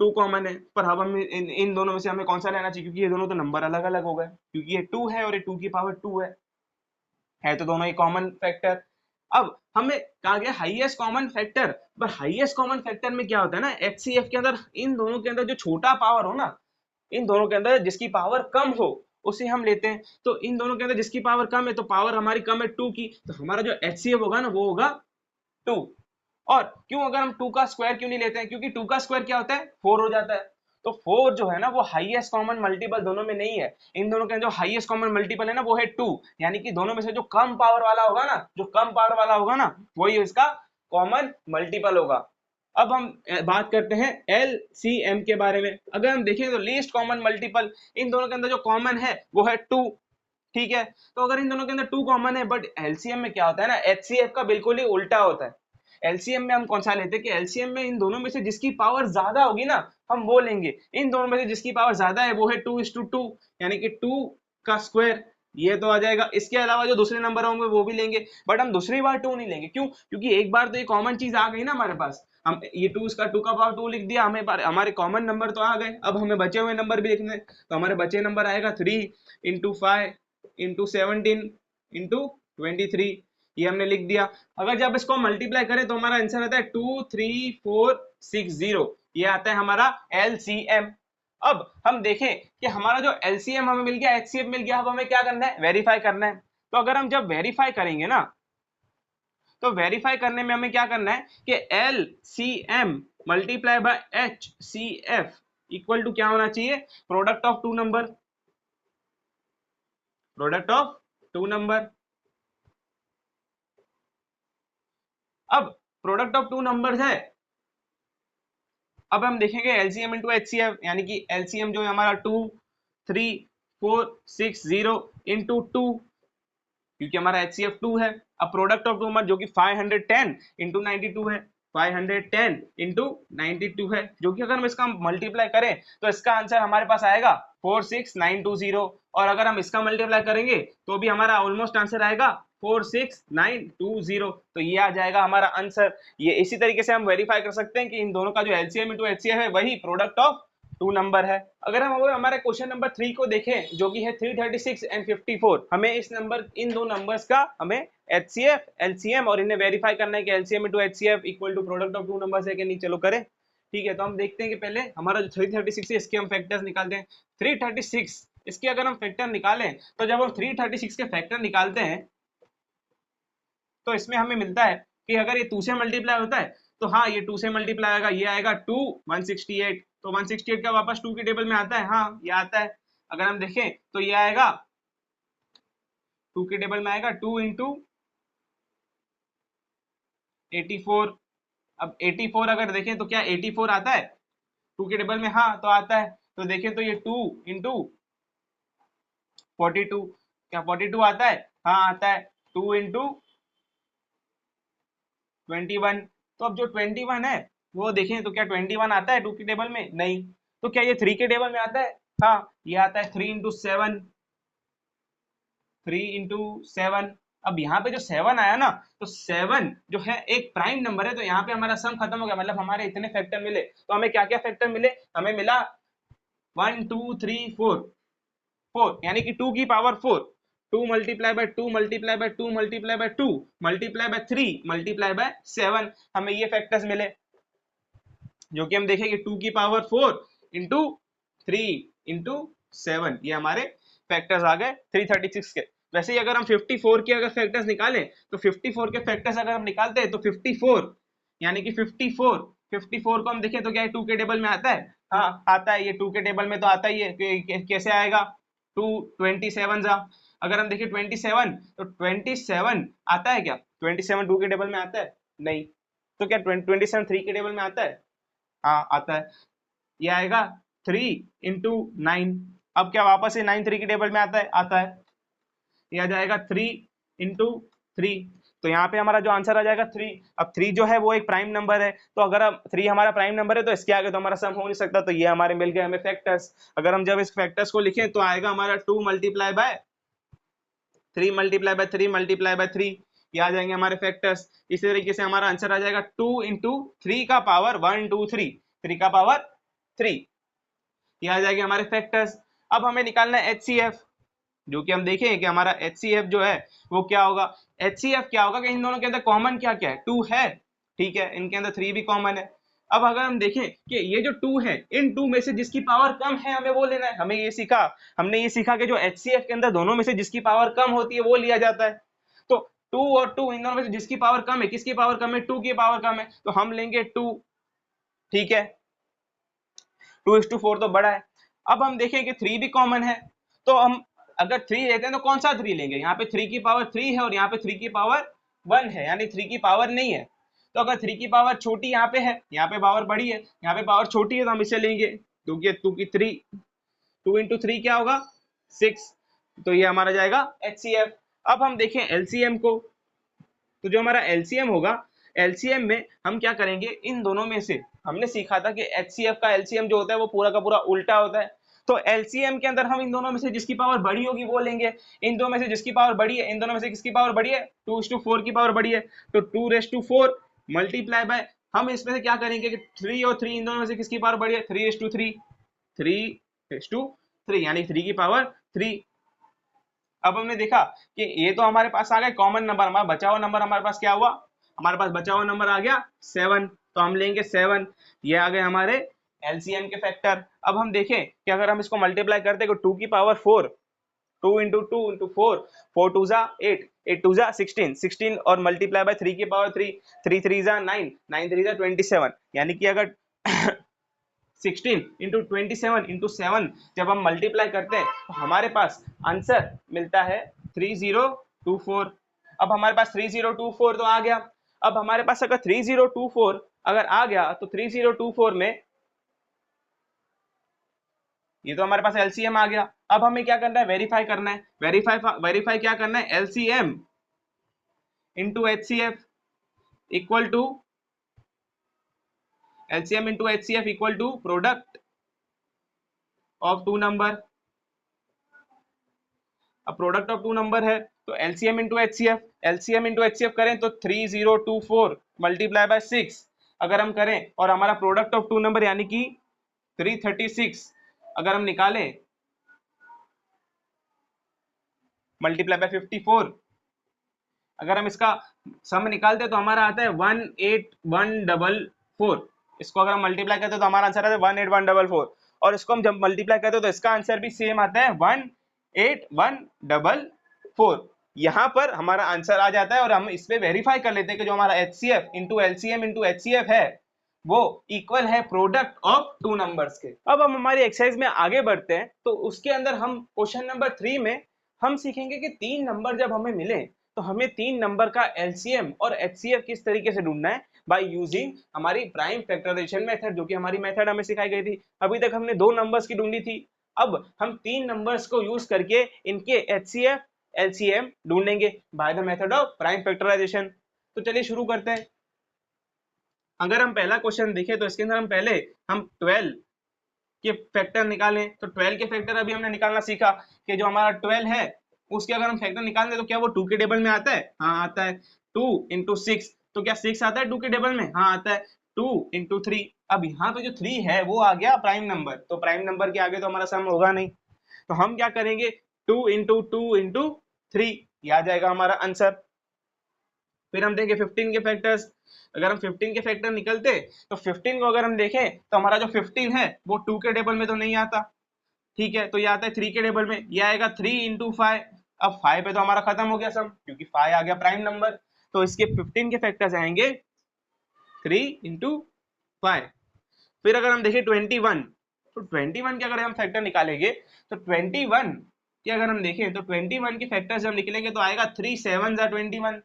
2 कॉमन है। पर अब हम इन दोनों में से हमें कौन सा लेना चाहिए, क्योंकि ये दोनों तो नंबर अलग अलग हो गए, क्योंकि ये 2 है और ये 2 की पावर 2 है तो दोनों ही कॉमन फैक्टर। अब हमें कहा गया हाईएस्ट कॉमन फैक्टर, पर हाईएस्ट कॉमन फैक्टर में क्या होता है ना, एचसीएफ के अंदर इन दोनों के अंदर जो छोटा पावर हो ना, इन दोनों के अंदर जिसकी पावर कम हो उसे हम लेते हैं। तो इन दोनों के अंदर जिसकी पावर कम है तो पावर हमारी कम है 2 की, तो हमारा जो एचसीएफ होगा ना वो होगा 2। और क्यों, अगर हम 2 का स्क्वायर क्यों नहीं लेते हैं? क्योंकि 2 का स्क्वायर क्या होता है, 4 हो जाता है। तो 4 जो है ना वो हाईएस्ट कॉमन मल्टीपल दोनों में नहीं है। इन दोनों के जो हाईएस्ट कॉमन मल्टीपल है ना वो है 2, यानी कि दोनों में से जो कम पावर वाला होगा ना, वही इसका कॉमन मल्टीपल होगा। अब हम बात करते हैं एलसीएम के बारे में। अगर हम देखें तो लीस्ट कॉमन मल्टीपल, इन दोनों के अंदर जो कॉमन है वो है 2। ठीक है, तो अगर इन दोनों के अंदर 2 कॉमन है, बट एलसीएम में क्या होता है ना, एचसीएफ का बिल्कुल ही उल्टा होता है। एलसीएम में हम कौन सा लेते हैं कि एलसीएम में इन दोनों में से जिसकी पावर ज्यादा होगी ना हम वो लेंगे। इन दोनों में से जिसकी पावर ज्यादा है वो है 2:2, यानी कि 2 का स्क्वायर ये तो आ जाएगा। इसके अलावा जो दूसरे नंबर होंगे वो भी लेंगे, बट हम दूसरी बार 2 नहीं लेंगे। क्यों? क्योंकि एक बार तो ये कॉमन चीज आ गई ना हमारे पास, हम ये 2 इसका 2 का पावर 2 लिख दिया, हमें हमारे कॉमन नंबर तो आ गए। अब हमें बचे हुए नंबर भी लिखने हैं, तो हमारे बचे नंबर आएगा 3 इंटू 5 इंटू 17 इंटू 23, ये हमने लिख दिया। अगर जब इसको मल्टीप्लाई करें तो हमारा आंसर आता है 23460, ये आता है हमारा LCM। अब हम देखें कि हमारा जो LCM हमें मिल गया, HCF मिल गया, अब हमें क्या करना है? वेरीफाई करना है। तो अगर हम जब वेरीफाई करेंगे ना, तो वेरीफाई करने में हमें क्या करना है कि LCM multiply by HCF equal to क्या होना चाहिए? Product of two number, product of two number. अब प्रोडक्ट ऑफ टू नंबर्स है, अब हम देखेंगे LCM इंटू HCF, यानी कि LCM जो है हमारा 23460 इंटू 2, क्योंकि हमारा HCF 2 है। अब प्रोडक्ट ऑफ टू नंबर जो कि 510 इंटू 92 है, 510 इंटू 92 है, जो कि अगर हम इसका मल्टीप्लाई करें तो इसका आंसर हमारे पास आएगा 46920, और अगर हम इसका मल्टीप्लाई करेंगे तो भी हमारा ऑलमोस्ट आंसर आएगा 46920। तो ये आ जाएगा हमारा आंसर। ये इसी तरीके से हम वेरीफाई कर सकते हैं कि इन दोनों का जो LCM इंटू HCF है वही प्रोडक्ट ऑफ टू नंबर है। अगर हम हमारे क्वेश्चन नंबर 3 को देखें जो कि है 336 एंड 54, हमें इस नंबर, इन दो नंबर्स का हमें HCF LCM और इन्हें वेरीफाई करना है कि LCM into HCF equal to product of two numbers है कि नहीं। चलो करें। ठीक है, तो हम देखते हैं कि पहले हमारा जो 336 है इसके हम फैक्टर्स निकालते हैं। 336 इसके अगर हम फैक्टर निकालें तो जब हम 336 के फैक्टर निकालते हैं तो इसमें हमें मिलता है कि अगर ये 2 से मल्टीप्लाई होता है तो हाँ ये 2 से मल्टीप्लाई आएगा, ये आएगा 2 168, तो 168 का वापस 2 के टेबल में आता है, हाँ ये आता है। अगर हम देखें तो ये आएगा 2 के टेबल में आएगा 2 इंटू 84। अब 84 अगर देखें तो क्या 84 आता है 2 के टेबल में? हाँ तो आता है। तो देखें तो ये 2 इंटू 42, क्या 42 आता है? हाँ आता है। 2 इंटू 21, तो अब जो 21 है वो देखें तो क्या 21 आता है 2 के टेबल में? नहीं। तो क्या ये 3 के टेबल में आता है? हाँ ये आता है। 3 इंटू 7, 3 इंटू 7। अब यहाँ पे जो 7 आया ना, तो 7 जो है एक प्राइम नंबर है, तो यहाँ पे हमारा सम खत्म हो गया, मतलब हमारे इतने फैक्टर मिले। तो हमें क्या क्या फैक्टर मिले? हमें मिला 1 2 3 4, 4 यानी कि 2 की power 4, 2 multiply by 2 multiply by 2 multiply by 2 multiply by 3 multiply by 7, हमें ये फैक्टर्स मिले, जो कि हम देखेंगे 2 की पावर 4 इंटू 3 इंटू 7, ये हमारे फैक्टर्स आ गए 336 के। वैसे ही अगर हम 54 के अगर फैक्टर्स निकालें तो 54 के फैक्टर्स अगर हम निकालते हैं तो 54 यानी कि 54 को हम देखें तो क्या है 2 के टेबल में आता है? हाँ आता है, ये 2 के टेबल में तो आता ही है। कैसे आएगा? 2 27 जा। अगर हम देखें 27 तो 27 आता है क्या? 27 2 के टेबल में आता है? नहीं। तो क्या 27 3 के टेबल में आता है? हाँ आता है। ये आएगा 3 इंटू 9। अब क्या वापस से 9 3 के टेबल में आता है? आता है। ये आ जाएगा 3 इंटू 3, तो यहाँ पे हमारा जो आंसर आ जाएगा 3। अब 3 जो है वो एक प्राइम नंबर है, तो अगर 3 हमारा प्राइम नंबर है तो इसके आगे तो हमारा सम हो नहीं सकता, तो ये हमारे मिल गए हमें फैक्टर्स। अगर हम जब इस फैक्टर्स को लिखें तो आएगा हमारा 2 multiply by 3 multiply by 3 multiply by 3, ये आ जाएंगे हमारे फैक्टर्स। इसी तरीके से हमारा आंसर आ जाएगा 2 इंटू 3 का पावर 1 2 3, 3 का पावर 3, ये आ जाएंगे हमारे फैक्टर्स। अब हमें निकालना है HCF, जो कि हम देखें कि हमारा HCF जो है वो क्या होगा। HCF क्या होगा कि इन दोनों के अंदर कॉमन क्या क्या है? 2 है, ठीक है, इनके अंदर 3 भी कॉमन है। अब अगर हम देखें कि ये जो 2 है, इन 2 में से जिसकी पावर कम है हमें वो लेना है। हमने ये सीखा कि जो HCF के अंदर दोनों में से जिसकी पावर कम होती है वो लिया जाता है। तो 2 और 2 इन दोनों में से जिसकी पावर कम है, किसकी पावर कम है? 2 की पावर कम है, तो हम लेंगे 2, ठीक है। 2:4 तो बड़ा है। अब हम देखें कि 3 भी कॉमन है, तो हम अगर 3 लेते हैं तो कौन सा 3 लेंगे? यहाँ पे 3 की पावर 3 है और यहाँ पे 3 की पावर 1 है, यानी 3 की पावर नहीं है। तो अगर 3 की पावर छोटी यहाँ पे है, यहाँ पे पावर बड़ी है, यहाँ पे पावर छोटी है, तो हम इसे लेंगे। 2 की 3, 2 इंटू 3 क्या होगा? 6, तो ये हमारा जाएगा HCF। अब हम देखें LCM को, तो जो हमारा LCM होगा, LCM में हम क्या करेंगे, इन दोनों में से हमने सीखा था कि HCF का LCM जो होता है वो पूरा का पूरा उल्टा होता है। तो एलसीएम के अंदर हम इन दोनों में से जिसकी पावर बड़ी होगी वो लेंगे, इन दोनों में से जिसकी पावर बड़ी है, इन दोनों में से किसकी पावर बड़ी है, 2:4 की पावर बड़ी है, तो 2⁴ मल्टीप्लाई बाय, हम इसमें से क्या करेंगे कि 3 और 3 इन दोनों में से किसकी पावर बड़ी है, 3:3, 3:3 यानी 3 की पावर 3। अब हमने देखा कि ये तो हमारे पास आ गया कॉमन नंबर, हमारा बचा हुआ नंबर हमारे पास क्या हुआ, हमारे पास बचा हुआ नंबर आ गया 7, तो हम लेंगे 7, ये आ गए हमारे एलसीएम के फैक्टर। अब हम देखें कि अगर हम इसको मल्टीप्लाई करते हैं 2 की पावर 4, 2 × 2 × 4, 4 2 8, 8 2 16, 16 और मल्टीप्लाई बाय 3 की पावर 3, 3 3 9, 9 3 27, यानी कि अगर 16 × 27 × 7 जब हम मल्टीप्लाई करते हैं तो हमारे पास आंसर मिलता है 3024। अब हमारे पास 3024 तो आ गया। अब हमारे पास अगर 3024 अगर आ गया तो 3024 में ये तो हमारे पास एलसीएम आ गया। अब हमें क्या करना है, वेरीफाई करना है। वेरीफाई क्या करना है, LCM into HCF equal to LCM into HCF equal to product of two number. अब प्रोडक्ट ऑफ टू नंबर है तो LCM into HCF, LCM into HCF करें तो 3024 मल्टीप्लाई बाय 6 अगर हम करें और हमारा प्रोडक्ट ऑफ टू नंबर यानी कि 336 अगर हम निकालें मल्टीप्लाई बाय 54 अगर हम इसका सम निकालते तो हमारा आता है 18144। इसको अगर हम मल्टीप्लाई करते तो हमारा आंसर आता है 18144 और इसको हम जब मल्टीप्लाई करते तो इसका आंसर भी सेम आता है 18144। यहाँ पर हमारा आंसर आ जाता है और हम इस पे वेरीफाई कर लेते हैं कि जो हमारा HCF into LCM into HCF है वो इक्वल है प्रोडक्ट ऑफ टू नंबर्स के। अब हम हमारी एक्सरसाइज में आगे बढ़ते हैं तो उसके अंदर हम क्वेश्चन नंबर 3 में हम सीखेंगे कि 3 नंबर जब हमें मिले तो हमें 3 नंबर का LCM और HCF किस तरीके से ढूंढना है बाय यूजिंग हमारी प्राइम फैक्टराइजेशन मेथड, जो कि हमारी मेथड हमें सिखाई गई थी। अभी तक हमने 2 नंबर्स की ढूंढी थी, अब हम 3 नंबर्स को यूज करके इनके HCF LCM ढूंढेंगे by the method of prime factorization. तो चलिए शुरू करते हैं। अगर हम पहला क्वेश्चन देखें तो इसके अंदर हम पहले 12 के फैक्टर निकालें। तो 12 के फैक्टर अभी हमने निकालना सीखा कि जो हमारा 12 है उसके अगर हम फैक्टर निकाल दें तो क्या वो 2 के टेबल में आता है, हाँ आता है। 2 × 6 तो क्या 6 आता है 2 के टेबल में, हाँ आता है। 2 × 3, अब यहाँ पे जो 3 है वो आ गया प्राइम नंबर, तो प्राइम नंबर के आगे तो हमारा सम होगा नहीं, तो हम क्या करेंगे 2 × 2 × 3 ये आ जाएगा हमारा आंसर। फिर हम देंगे 15 के फैक्टर्स। अगर हम 15 के फैक्टर निकलते तो 15 को अगर हम देखें तो हमारा जो 15 है वो 2 के टेबल में तो नहीं आता, ठीक है, तो ये आता है 3 के टेबल में, ये आएगा 3 × 5। अब 5 पे तो हमारा खत्म हो गया सम क्योंकि 5 आ गया प्राइम नंबर, तो इसके 15 के फैक्टर्स आएंगे 3 × 5। फिर अगर हम देखें 21 तो 21 के अगर हम फैक्टर निकालेंगे तो 21 के अगर हम देखें तो 21 के फैक्टर्स जब निकलेंगे तो आएगा 3 7 21,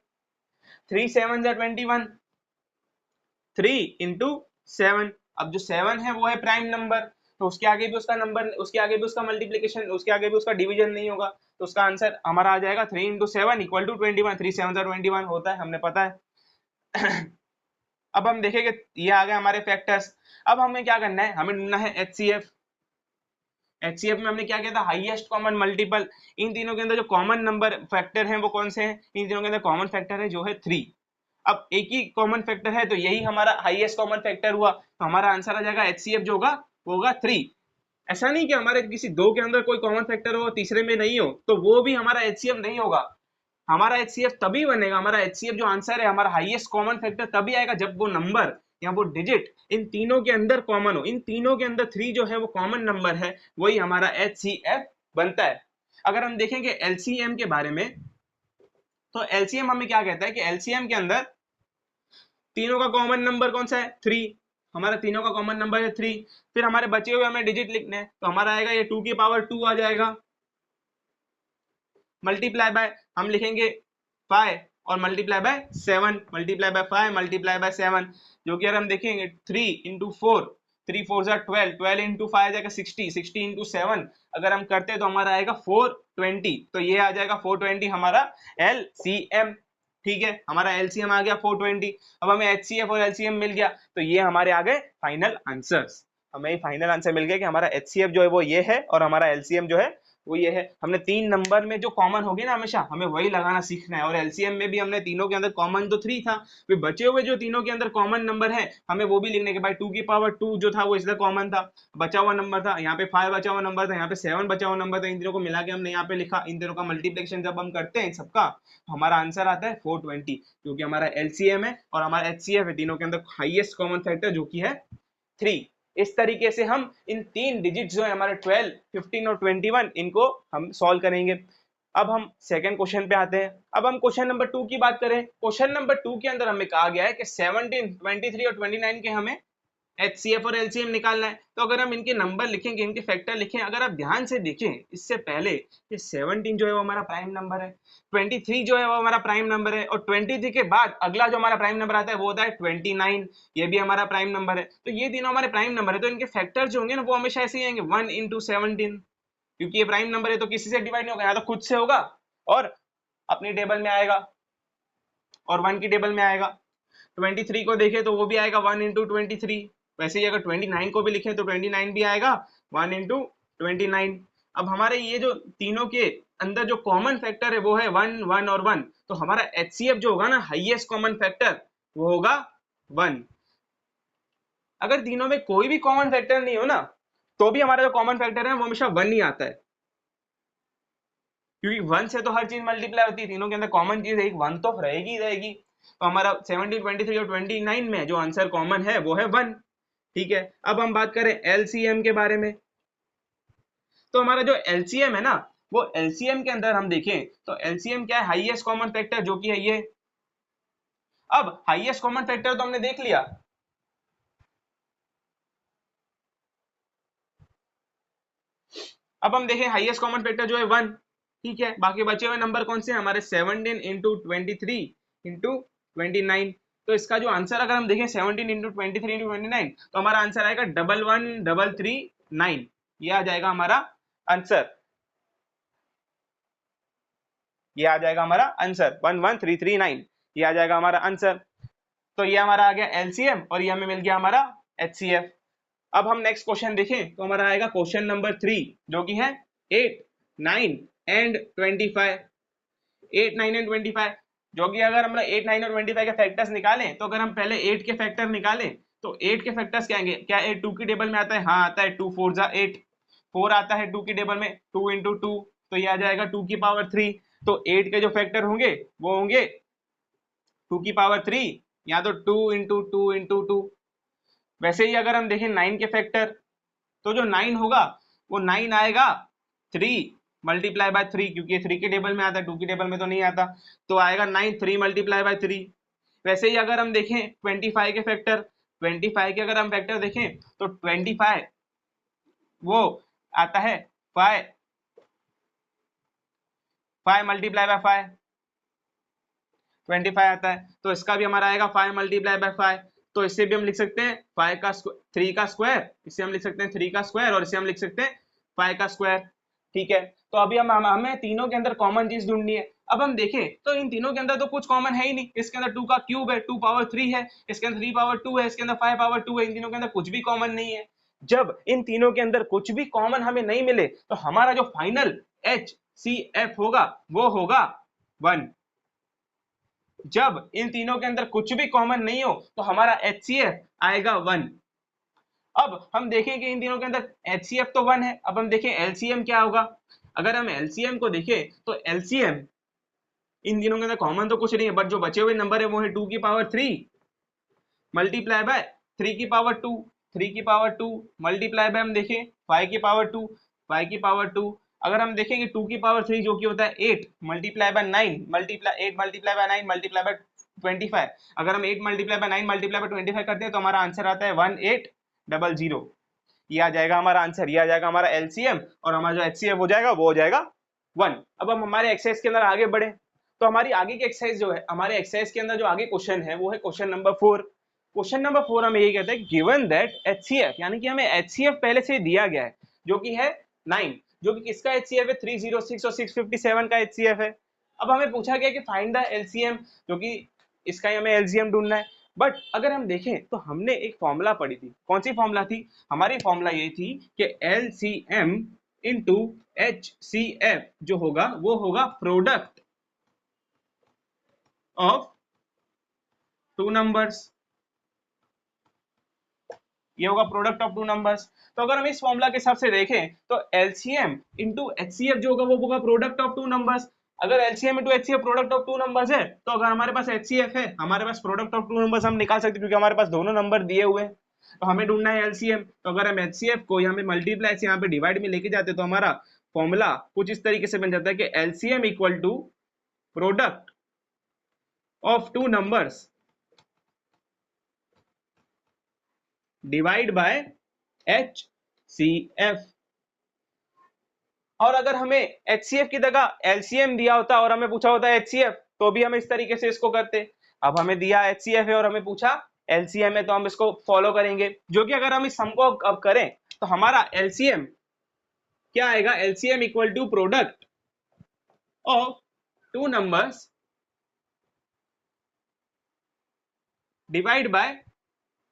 3 7 21, 3 × 7। अब जो 7 है वो है प्राइम नंबर, तो उसके आगे भी उसका नंबर, उसके आगे भी उसका मल्टीप्लिकेशन, उसके आगे भी उसका डिवीजन नहीं होगा, तो उसका आंसर हमारा आ जाएगा 3 × 7 इक्वल टू 21। 3 7 21 होता है, हमने पता है। अब हम देखेंगे ये आ गए हमारे फैक्टर्स। अब हमें क्या करना है, हमें ढूंढना है HCF। HCF में हमने क्या किया था, हाईएस्ट कॉमन मल्टीपल। इन तीनों के अंदर जो कॉमन नंबर फैक्टर हैं वो कौन से हैं, इन तीनों के अंदर कॉमन फैक्टर है जो है 3। अब एक ही कॉमन फैक्टर है तो यही हमारा हाईएस्ट कॉमन फैक्टर हुआ, तो हमारा आंसर आ जाएगा HCF जो होगा वो होगा 3। ऐसा नहीं कि हमारे किसी 2 के अंदर कोई कॉमन फैक्टर हो तीसरे में नहीं हो तो वो भी हमारा HCF नहीं होगा। हमारा HCF तभी बनेगा, हमारा HCF जो आंसर है हमारा हाईएस्ट कॉमन फैक्टर तभी आएगा जब वो नंबर या वो डिजिट इन तीनों के अंदर कॉमन हो। इन तीनों के अंदर 3 जो है वो कॉमन नंबर है, वही हमारा HCF बनता है। अगर हम देखेंगे LCM के बारे में तो LCM हमें क्या कहता है कि LCM के अंदर तीनों का कॉमन नंबर कौन सा है, 3। हमारा तीनों का कॉमन नंबर है 3। फिर हमारे बचे हुए हमें डिजिट लिखने हैं तो हमारा आएगा ये 2 की पावर 2 आ जाएगा, मल्टीप्लाई बाय हम लिखेंगे 5 और multiply by 7, multiply by 5 multiply by 7, जो कि अगर हम देखेंगे 3 × 4, 3 4 12, 12 × 5 आ जाएगा 60, 60 × 7 अगर हम करते हैं तो हमारा आएगा 420, तो ये आ जाएगा 420 हमारा LCM, ठीक है, हमारा LCM आ गया 420। अब हमें HCF और LCM मिल गया तो ये हमारे आ गए फाइनल आंसर्स। हमें फाइनल आंसर मिल गया कि हमारा HCF जो है वो ये है और हमारा LCM जो है वो ये है। हमने 3 नंबर में जो कॉमन होगी ना हमेशा हमें वही लगाना सीखना है, और LCM में भी हमने तीनों के अंदर कॉमन तो 3 था, फिर बचे हुए जो तीनों के अंदर कॉमन नंबर है हमें वो भी लिखने के भाई 2 की पावर 2 जो था वो इसलिए कॉमन था, बचा हुआ नंबर था यहाँ पे 5 बचा हुआ नंबर था, यहाँ पे 7 बचा हुआ नंबर था, इन तीनों को मिला के हमने यहाँ पे लिखा, इन तीनों का मल्टीप्लिकेशन जब हम करते हैं सबका हमारा आंसर आता है 420, क्योंकि हमारा LCM है और हमारा HCF है, तीनों के अंदर हाईएस्ट कॉमन फैक्टर जो कि है 3। इस तरीके से हम इन 3 डिजिट जो है हमारे 12, 15 और 21 इनको हम सॉल्व करेंगे। अब हम सेकंड क्वेश्चन पे आते हैं। अब हम क्वेश्चन नंबर 2 की बात करें, क्वेश्चन नंबर 2 के अंदर हमें कहा गया है कि 17, 23 और 29 के हमें HCF और LCM निकालना है। तो अगर हम इनके नंबर लिखेंगे, इनके फैक्टर लिखें, अगर आप ध्यान से देखें इससे पहले कि 17 जो है वो हमारा प्राइम नंबर है, 23 जो है वो हमारा प्राइम नंबर है, और 23 के बाद अगला जो हमारा प्राइम नंबर आता है वो होता है 29, ये भी हमारा प्राइम नंबर है। तो ये तीनों हमारे प्राइम नंबर है, तो इनके फैक्टर जो होंगे ना वो हमेशा ऐसे ही आएंगे 1 into 17, क्योंकि ये प्राइम नंबर है तो किसी से डिवाइड नहीं होगा, या तो खुद से होगा और अपनी टेबल में आएगा और 1 की टेबल में आएगा। 23 को देखें तो वो भी आएगा 1 into 23, वैसे ही अगर 29 को भी लिखें तो 29 भी आएगा 1 into 29। अब हमारे ये जो तीनों के अंदर जो कॉमन फैक्टर है वो है 1, 1 और 1, तो हमारा HCF जो होगा ना हाईएस्ट कॉमन फैक्टर वो होगा 1। अगर तीनों में कोई भी कॉमन फैक्टर नहीं हो ना तो भी हमारा जो कॉमन फैक्टर है वो हमेशा 1 ही आता है, क्योंकि 1 से तो हर चीज मल्टीप्लाई होती है, तीनों के अंदर कॉमन चीज एक 1 तो रहेगी ही रहेगी। तो हमारा 17, 23 और 29 में जो आंसर कॉमन है वो है 1। ठीक है, अब हम बात करें LCM के बारे में। तो हमारा जो LCM है ना वो LCM के अंदर हम देखें तो LCM क्या है, हाईएस्ट कॉमन फैक्टर जो कि है ये। अब हाईएस्ट कॉमन फैक्टर तो हमने देख लिया, अब हम देखें हाईएस्ट कॉमन फैक्टर जो है 1। ठीक है, बाकी बचे हुए नंबर कौन से हैं हमारे 17 into 23 into 29। तो इसका जो आंसर अगर हम देखें 17 into 23 into 29 तो हमारा आंसर आएगा 11339, ये आ जाएगा हमारा आंसर, ये आ जाएगा हमारा आंसर 11339, ये आ जाएगा हमारा आंसर। तो ये हमारा आ गया LCM और ये हमें मिल गया हमारा HCF। अब हम नेक्स्ट क्वेश्चन देखें तो हमारा आएगा क्वेश्चन नंबर 3 जो कि है 8, 9 एंड 25। 8, 9 एंड 25 जो कि अगर हम 8, 9 और 25 के फैक्टर्स निकालें तो अगर हम पहले 8 के फैक्टर निकालें तो 8 के फैक्टर्स क्या आएंगे, क्या 8 2 की टेबल में आता है, हाँ आता है, 2 4 जा 8, 4 आता है 2 की टेबल में, 2 into 2 तो ये आ जाएगा 2 की पावर 3। तो 8 के जो फैक्टर होंगे वो होंगे 2 की पावर 3 या तो 2 into 2 into 2। वैसे ही अगर हम देखें 9 के फैक्टर तो जो 9 होगा वो 9 आएगा 3 मल्टीप्लाई बाय 3, क्योंकि 3 के टेबल में आता है, 2 की टेबल में तो नहीं आता, तो आएगा 9 3 मल्टीप्लाई बाय 3। वैसे ही अगर हम देखें 25 के फैक्टर, 25 के अगर हम फैक्टर देखें तो 25 वो आता है 5 मल्टीप्लाई बाय 5, 25 आता है, तो इसका भी हमारा आएगा 5 मल्टीप्लाई बाय 5। तो इससे भी हम लिख सकते हैं 5 का 3 का स्क्वायर, इसे हम लिख सकते हैं 3 का स्क्वायर और इसे हम लिख सकते हैं 5 का स्क्वायर। ठीक है, तो अभी हमें तीनों के अंदर कॉमन चीज ढूंढनी है। अब हम देखें तो इन तीनों के अंदर तो कुछ कॉमन है ही नहीं, इसके अंदर 2 का क्यूब है, 2 पावर 3 है, इसके अंदर 3 पावर 2 है, इसके अंदर 5 पावर 2 है, इन तीनों के अंदर कुछ भी कॉमन नहीं है। जब इन तीनों के अंदर कुछ भी कॉमन हमें नहीं मिले तो हमारा जो फाइनल HCF होगा वो होगा 1। जब इन तीनों के अंदर कुछ भी कॉमन नहीं हो तो हमारा HCF आएगा 1। अब हम देखें कि इन तीनों के अंदर HCF तो 1 है, अब हम देखें LCM क्या होगा। अगर हम LCM को देखें तो LCM इन तीनों के अंदर कॉमन तो कुछ नहीं है, बट जो बचे हुए नंबर है वो है 2 की पावर 3 मल्टीप्लाई बाय 3 की पावर 2, 3 की पावर 2 मल्टीप्लाई बाय हम देखें 5 की पावर 2, 5 की पावर 2। अगर हम देखेंगे 2 की पावर 3 जो कि होता है 8 multiply by 9 multiply 8 multiply by 9 multiply by 25, अगर हम 8 मल्टीप्लाई बाय 9 मल्टीप्लाई बाय 25 करते हैं तो हमारा आंसर आता है 1800। ये आ जाएगा हमारा आंसर, ये आ जाएगा हमारा LCM और हमारा जो HCF हो जाएगा वो हो जाएगा 1। अब हम हमारे एक्सरसाइज के अंदर आगे बढ़े तो हमारी आगे की एक्सरसाइज जो है, हमारे एक्सरसाइज के अंदर जो आगे क्वेश्चन है वो है क्वेश्चन नंबर 4। क्वेश्चन नंबर 4 हमें यही कहता है गिवन दैट HCF, यानी कि हमें HCF पहले से दिया गया है जो कि है 9, जो कि किसका HCF है 306 और 657 का HCF है। अब हमें पूछा गया कि फाइंड द LCM, जो कि इसका ही हमें LCM ढूंढना है। बट अगर हम देखें तो हमने एक फॉर्मूला पढ़ी थी, कौन सी फॉर्मूला थी हमारी? फॉर्मूला ये थी कि LCM इंटू HCF जो होगा वो होगा प्रोडक्ट ऑफ टू नंबर्स, ये होगा प्रोडक्ट ऑफ टू नंबर्स। तो अगर हम इस फॉर्मूला के हिसाब से देखें तो LCM इंटू HCF जो होगा वो होगा प्रोडक्ट ऑफ टू नंबर्स। अगर LCM into HCF product of two numbers है तो अगर हमारे पास HCF है, हमारे पास प्रोडक्ट ऑफ टू नंबर्स हम निकाल सकते हैं, क्योंकि हमारे पास दोनों नंबर दिए हुए हैं। तो हमें ढूंढना है LCM। तो अगर हम HCF को यहाँ पे मल्टीप्लाई से यहाँ पे डिवाइड में लेके जाते तो हमारा फॉर्मूला कुछ इस तरीके से बन जाता है कि LCM equal to product of two numbers divide by HCF। और अगर हमें HCF की जगह LCM दिया होता और हमें पूछा होता है HCF तो भी हम इस तरीके से इसको करते। अब हमें दिया HCF है और हमें पूछा LCM है तो हम इसको फॉलो करेंगे, जो कि अगर हम इस सम को अब करें तो हमारा LCM क्या आएगा? LCM equal to product of two numbers divide by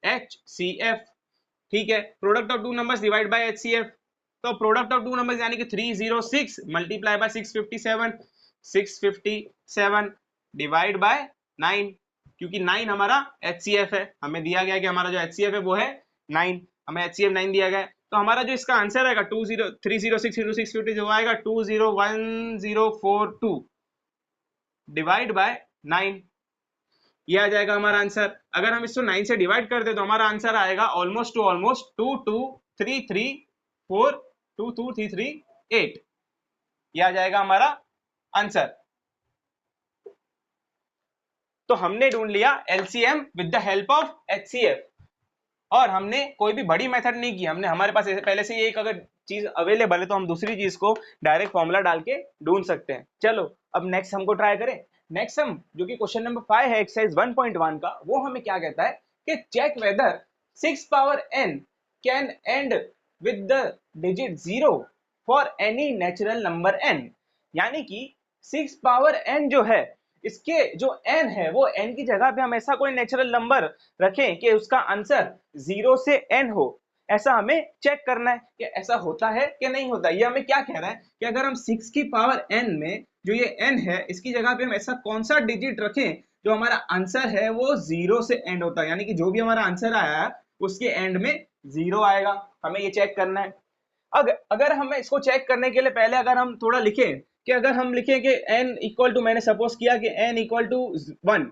HCF। ठीक है, product of two numbers divide by HCF। तो प्रोडक्ट ऑफ टू नंबर्स यानी कि 306 मल्टीप्लाई बाय 657 डिवाइड बाय 9, क्योंकि 9 हमारा HCF है, हमें दिया गया कि हमारा जो HCF है वो है 9, हमें HCF 9 दिया गया है। तो हमारा जो इसका आंसर आएगा 306 into 650 जो आएगा 201042 डिवाइड बाय 9, ये आ जाएगा हमारा आंसर। अगर हम इसको 9 से डिवाइड कर दे तो हमारा आंसर आएगा ऑलमोस्ट टू ऑलमोस्ट 22338, ये आ जाएगा हमारा आंसर। तो हमने ढूंढ लिया LCM with the help of HCF, और हमने कोई भी बड़ी मेथड नहीं की, हमने हमारे पास पहले से एक अगर चीज अवेलेबल है तो हम दूसरी चीज को डायरेक्ट फॉर्मूला डाल के ढूंढ सकते हैं। चलो अब नेक्स्ट हमको ट्राई करें। नेक्स्ट सम जो कि क्वेश्चन नंबर 5 है एक्सरसाइज 1.1 का, वो हमें क्या कहता है कि check whether 6 power n can end with the digit 0 for any natural number n। यानी कि 6 पावर n जो है, इसके जो n है वो n की जगह पे हम ऐसा कोई नेचुरल नंबर रखें कि उसका आंसर 0 से n हो, ऐसा हमें चेक करना है कि ऐसा होता है कि नहीं होता। ये हमें क्या कह रहा है कि अगर हम 6 की पावर n में जो ये n है इसकी जगह पे हम ऐसा कौन सा डिजिट रखें जो हमारा आंसर है वो 0 से एंड होता है, यानी कि जो भी हमारा आंसर आया है उसके एंड में 0 आएगा, हमें ये चेक करना है। अगर हमें इसको चेक करने के लिए पहले अगर हम थोड़ा लिखें कि अगर हम लिखें कि n इक्वल टू, मैंने सपोज किया कि n equal to 1,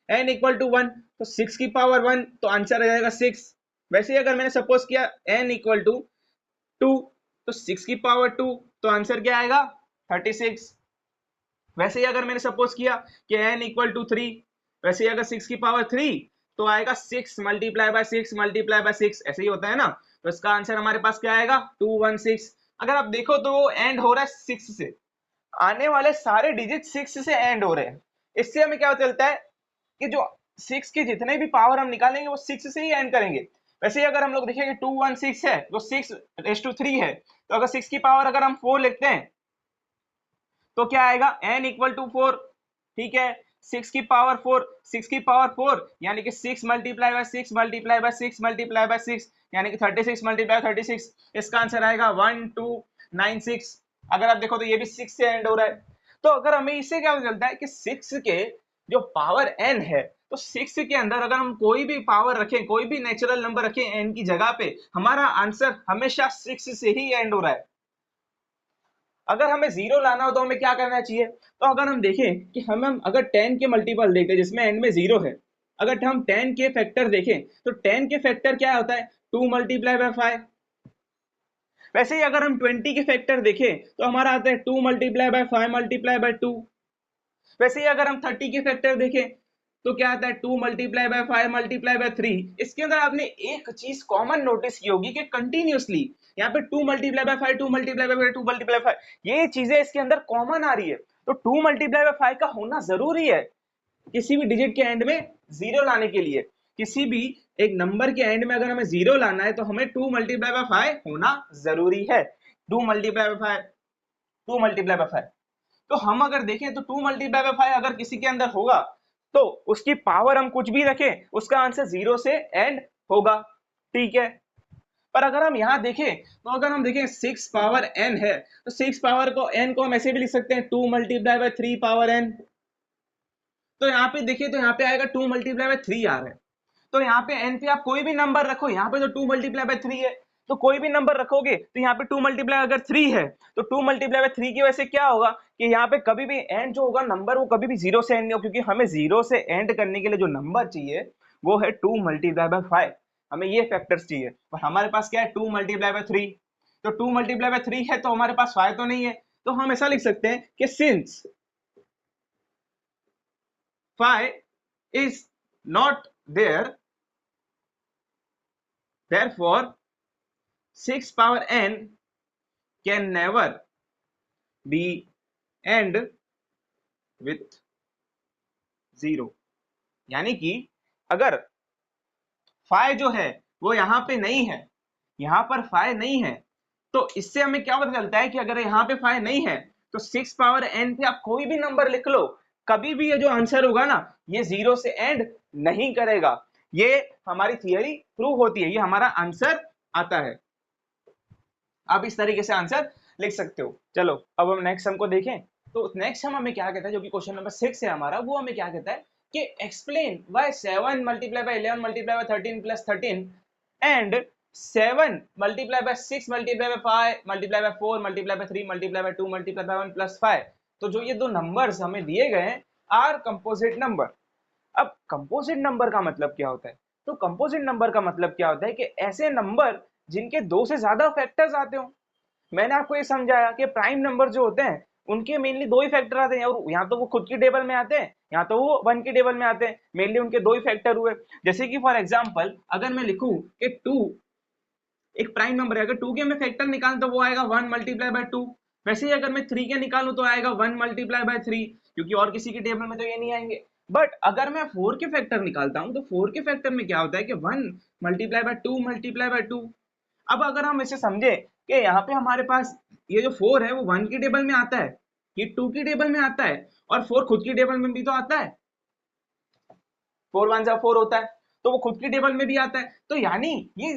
n equal to 1 तो 6 की पावर 1 तो आंसर आ जाएगा 6। वैसे ही अगर मैंने सपोज किया n इक्वल टू 2 तो 6 की पावर 2 तो आंसर क्या आएगा 36। वैसे ही अगर मैंने सपोज किया कि n इक्वल टू 3, वैसे ही अगर 6 की पावर 3 तो आएगा 6 मल्टीप्लाई बाय 6 मल्टीप्लाई बाय 6, ऐसे ही होता है ना। तो इसका आंसर हमारे पास क्या आएगा 216। अगर आप देखो तो वो एंड हो रहा है 6 से, आने वाले सारे डिजिट 6 से एंड हो रहे हैं। इससे हमें क्या चलता है कि जो 6 के जितने भी पावर हम निकालेंगे वो 6 से ही एंड करेंगे। वैसे ही अगर हम लोग देखेंगे 216 है जो 6:3 है, तो अगर 6 की पावर अगर हम 4 लिखते हैं तो क्या आएगा n इक्वल टू 4। ठीक है, 6 की पावर 4, 6 की पावर 4 यानी कि 6 multiply by 6 multiply by 6 multiply by 6 यानी कि 36 मल्टीप्लाई 36, इसका आंसर आएगा 1296। अगर आप देखो तो ये भी 6 से एंड हो रहा है। तो अगर हमें इससे क्या पता चलता है कि 6 के जो पावर n है तो 6 के अंदर अगर हम कोई भी पावर रखें, कोई भी नेचुरल नंबर रखें n की जगह पे, हमारा आंसर हमेशा 6 से ही एंड हो रहा है। अगर हमें 0 लाना हो तो हमें क्या करना चाहिए? तो अगर हम देखें कि हम अगर 10 के मल्टीपल देखें जिसमें एंड में 0 है, अगर हम 10 के फैक्टर देखें तो 10 के फैक्टर क्या होता है 2 मल्टीप्लाई बाय 5। वैसे ही अगर हम 20 के फैक्टर देखें तो हमारा आता है 2 मल्टीप्लाई बाय 5 मल्टीप्लाई बाय 2। वैसे ही अगर हम 30 के फैक्टर देखें तो क्या आता है 2 मल्टीप्लाई बाय 5 मल्टीप्लाई बाय 3। इसके अंदर आपने एक चीज कॉमन नोटिस की होगी कि कंटिन्यूअसली यहाँ पे 2 multiply by 5 2 multiply by 2 multiply 5 ये चीजें इसके अंदर कॉमन आ रही है। तो 2 मल्टीप्लाई बाय 5 का होना जरूरी है किसी भी डिजिट के एंड में 0 लाने के लिए। किसी भी एक नंबर के एंड में अगर हमें 0 लाना है तो हमें 2 मल्टीप्लाई बाय 5 होना जरूरी है। 2 मल्टीप्लाई बाय 5, 2 मल्टीप्लाई बाय 5। तो हम अगर देखें तो 2 मल्टीप्लाई बाय 5 अगर किसी के अंदर होगा तो उसकी पावर हम कुछ भी रखें उसका आंसर 0 से एंड होगा, ठीक है। पर अगर हम यहाँ देखें तो अगर हम देखें 6 पावर n है तो 6 पावर को n को हम ऐसे भी लिख सकते हैं 2 मल्टीप्लाई बाय 3 पावर n। तो यहाँ पे देखिए तो यहाँ पे आएगा 2 मल्टीप्लाई बाय 3 आ रहा है। तो यहाँ पे n पे आप कोई भी नंबर रखो, यहाँ पे तो 2 मल्टीप्लाई बाय 3 है तो कोई भी नंबर रखोगे तो यहाँ पे 2 मल्टीप्लाई अगर 3 है तो 2 मल्टीप्लाई बाय 3 की वजह से क्या होगा कि यहाँ पे कभी भी एंड जो होगा नंबर वो कभी भी 0 से एंड नहीं होगा, क्योंकि हमें 0 से एंड करने के लिए जो नंबर चाहिए वो है 2 मल्टीप्लाई बाय 5। हमें ये फैक्टर्स चाहिए पर हमारे पास क्या है 2 मल्टीप्लाई बाय 3। तो 2 मल्टीप्लाई बाय 3 है तो हमारे पास 5 तो नहीं है, तो हम ऐसा लिख सकते हैं कि since 5 is not there, therefore 6 power n can never be end with 0। यानी कि अगर 5 जो है वो यहाँ पे नहीं है, यहाँ पर 5 नहीं है, तो इससे हमें क्या पता चलता है कि अगर यहाँ पे 5 नहीं है तो 6 पावर n पे आप कोई भी नंबर लिख लो, कभी भी ये जो आंसर होगा ना ये 0 से एंड नहीं करेगा। ये हमारी थियरी प्रूव होती है, ये हमारा आंसर आता है। आप इस तरीके से आंसर लिख सकते हो। चलो अब हम नेक्स्ट सम को देखें। तो नेक्स्ट सम हमें क्या कहता है, जो कि क्वेश्चन नंबर 6 है हमारा, वो हमें क्या कहता है कि explain why 7 multiply by 11 multiply by 13 plus 13 and 7 multiply by 6 multiply by 5 multiply by 4 multiply by 3 multiply by 2 multiply by 1 plus 5। तो जो ये दो नंबर्स हमें दिए गए हैं आर कंपोजिट नंबर। अब कंपोजिट नंबर का मतलब क्या होता है? तो कंपोजिट नंबर का मतलब क्या होता है कि ऐसे नंबर जिनके दो से ज्यादा फैक्टर्स आते हो। मैंने आपको ये समझाया कि प्राइम नंबर जो होते हैं उनके मेनली दो ही फैक्टर आते हैं, और यहाँ तो वो खुद की टेबल में आते हैं, यहाँ तो वो 1 की टेबल में आते हैं। मेनली उनके दो ही फैक्टर हुए। जैसे कि फॉर एग्जांपल अगर मैं लिखूं कि 2 एक प्राइम नंबर है, अगर 2 के मैं फैक्टर निकालूं तो वो आएगा 1 मल्टीप्लाई बाय 2। वैसे ही अगर मैं 3 के निकालूं तो आएगा 1 मल्टीप्लाई बाय 3, क्योंकि और किसी की टेबल में तो ये नहीं आएंगे। बट अगर मैं 4 के फैक्टर निकालता हूं तो 4 के फैक्टर में क्या होता है कि 1 मल्टीप्लाई बाय 2 मल्टीप्लाई बाय 2। अब अगर हम इसे समझे कि यहाँ पे हमारे पास ये जो 4 है वो 1 की टेबल में आता है, ये 2 की टेबल में आता है, और 4 खुद की टेबल में भी तो आता है। 4 1 4 होता है तो वो खुद की टेबल में भी आता है। तो यानी ये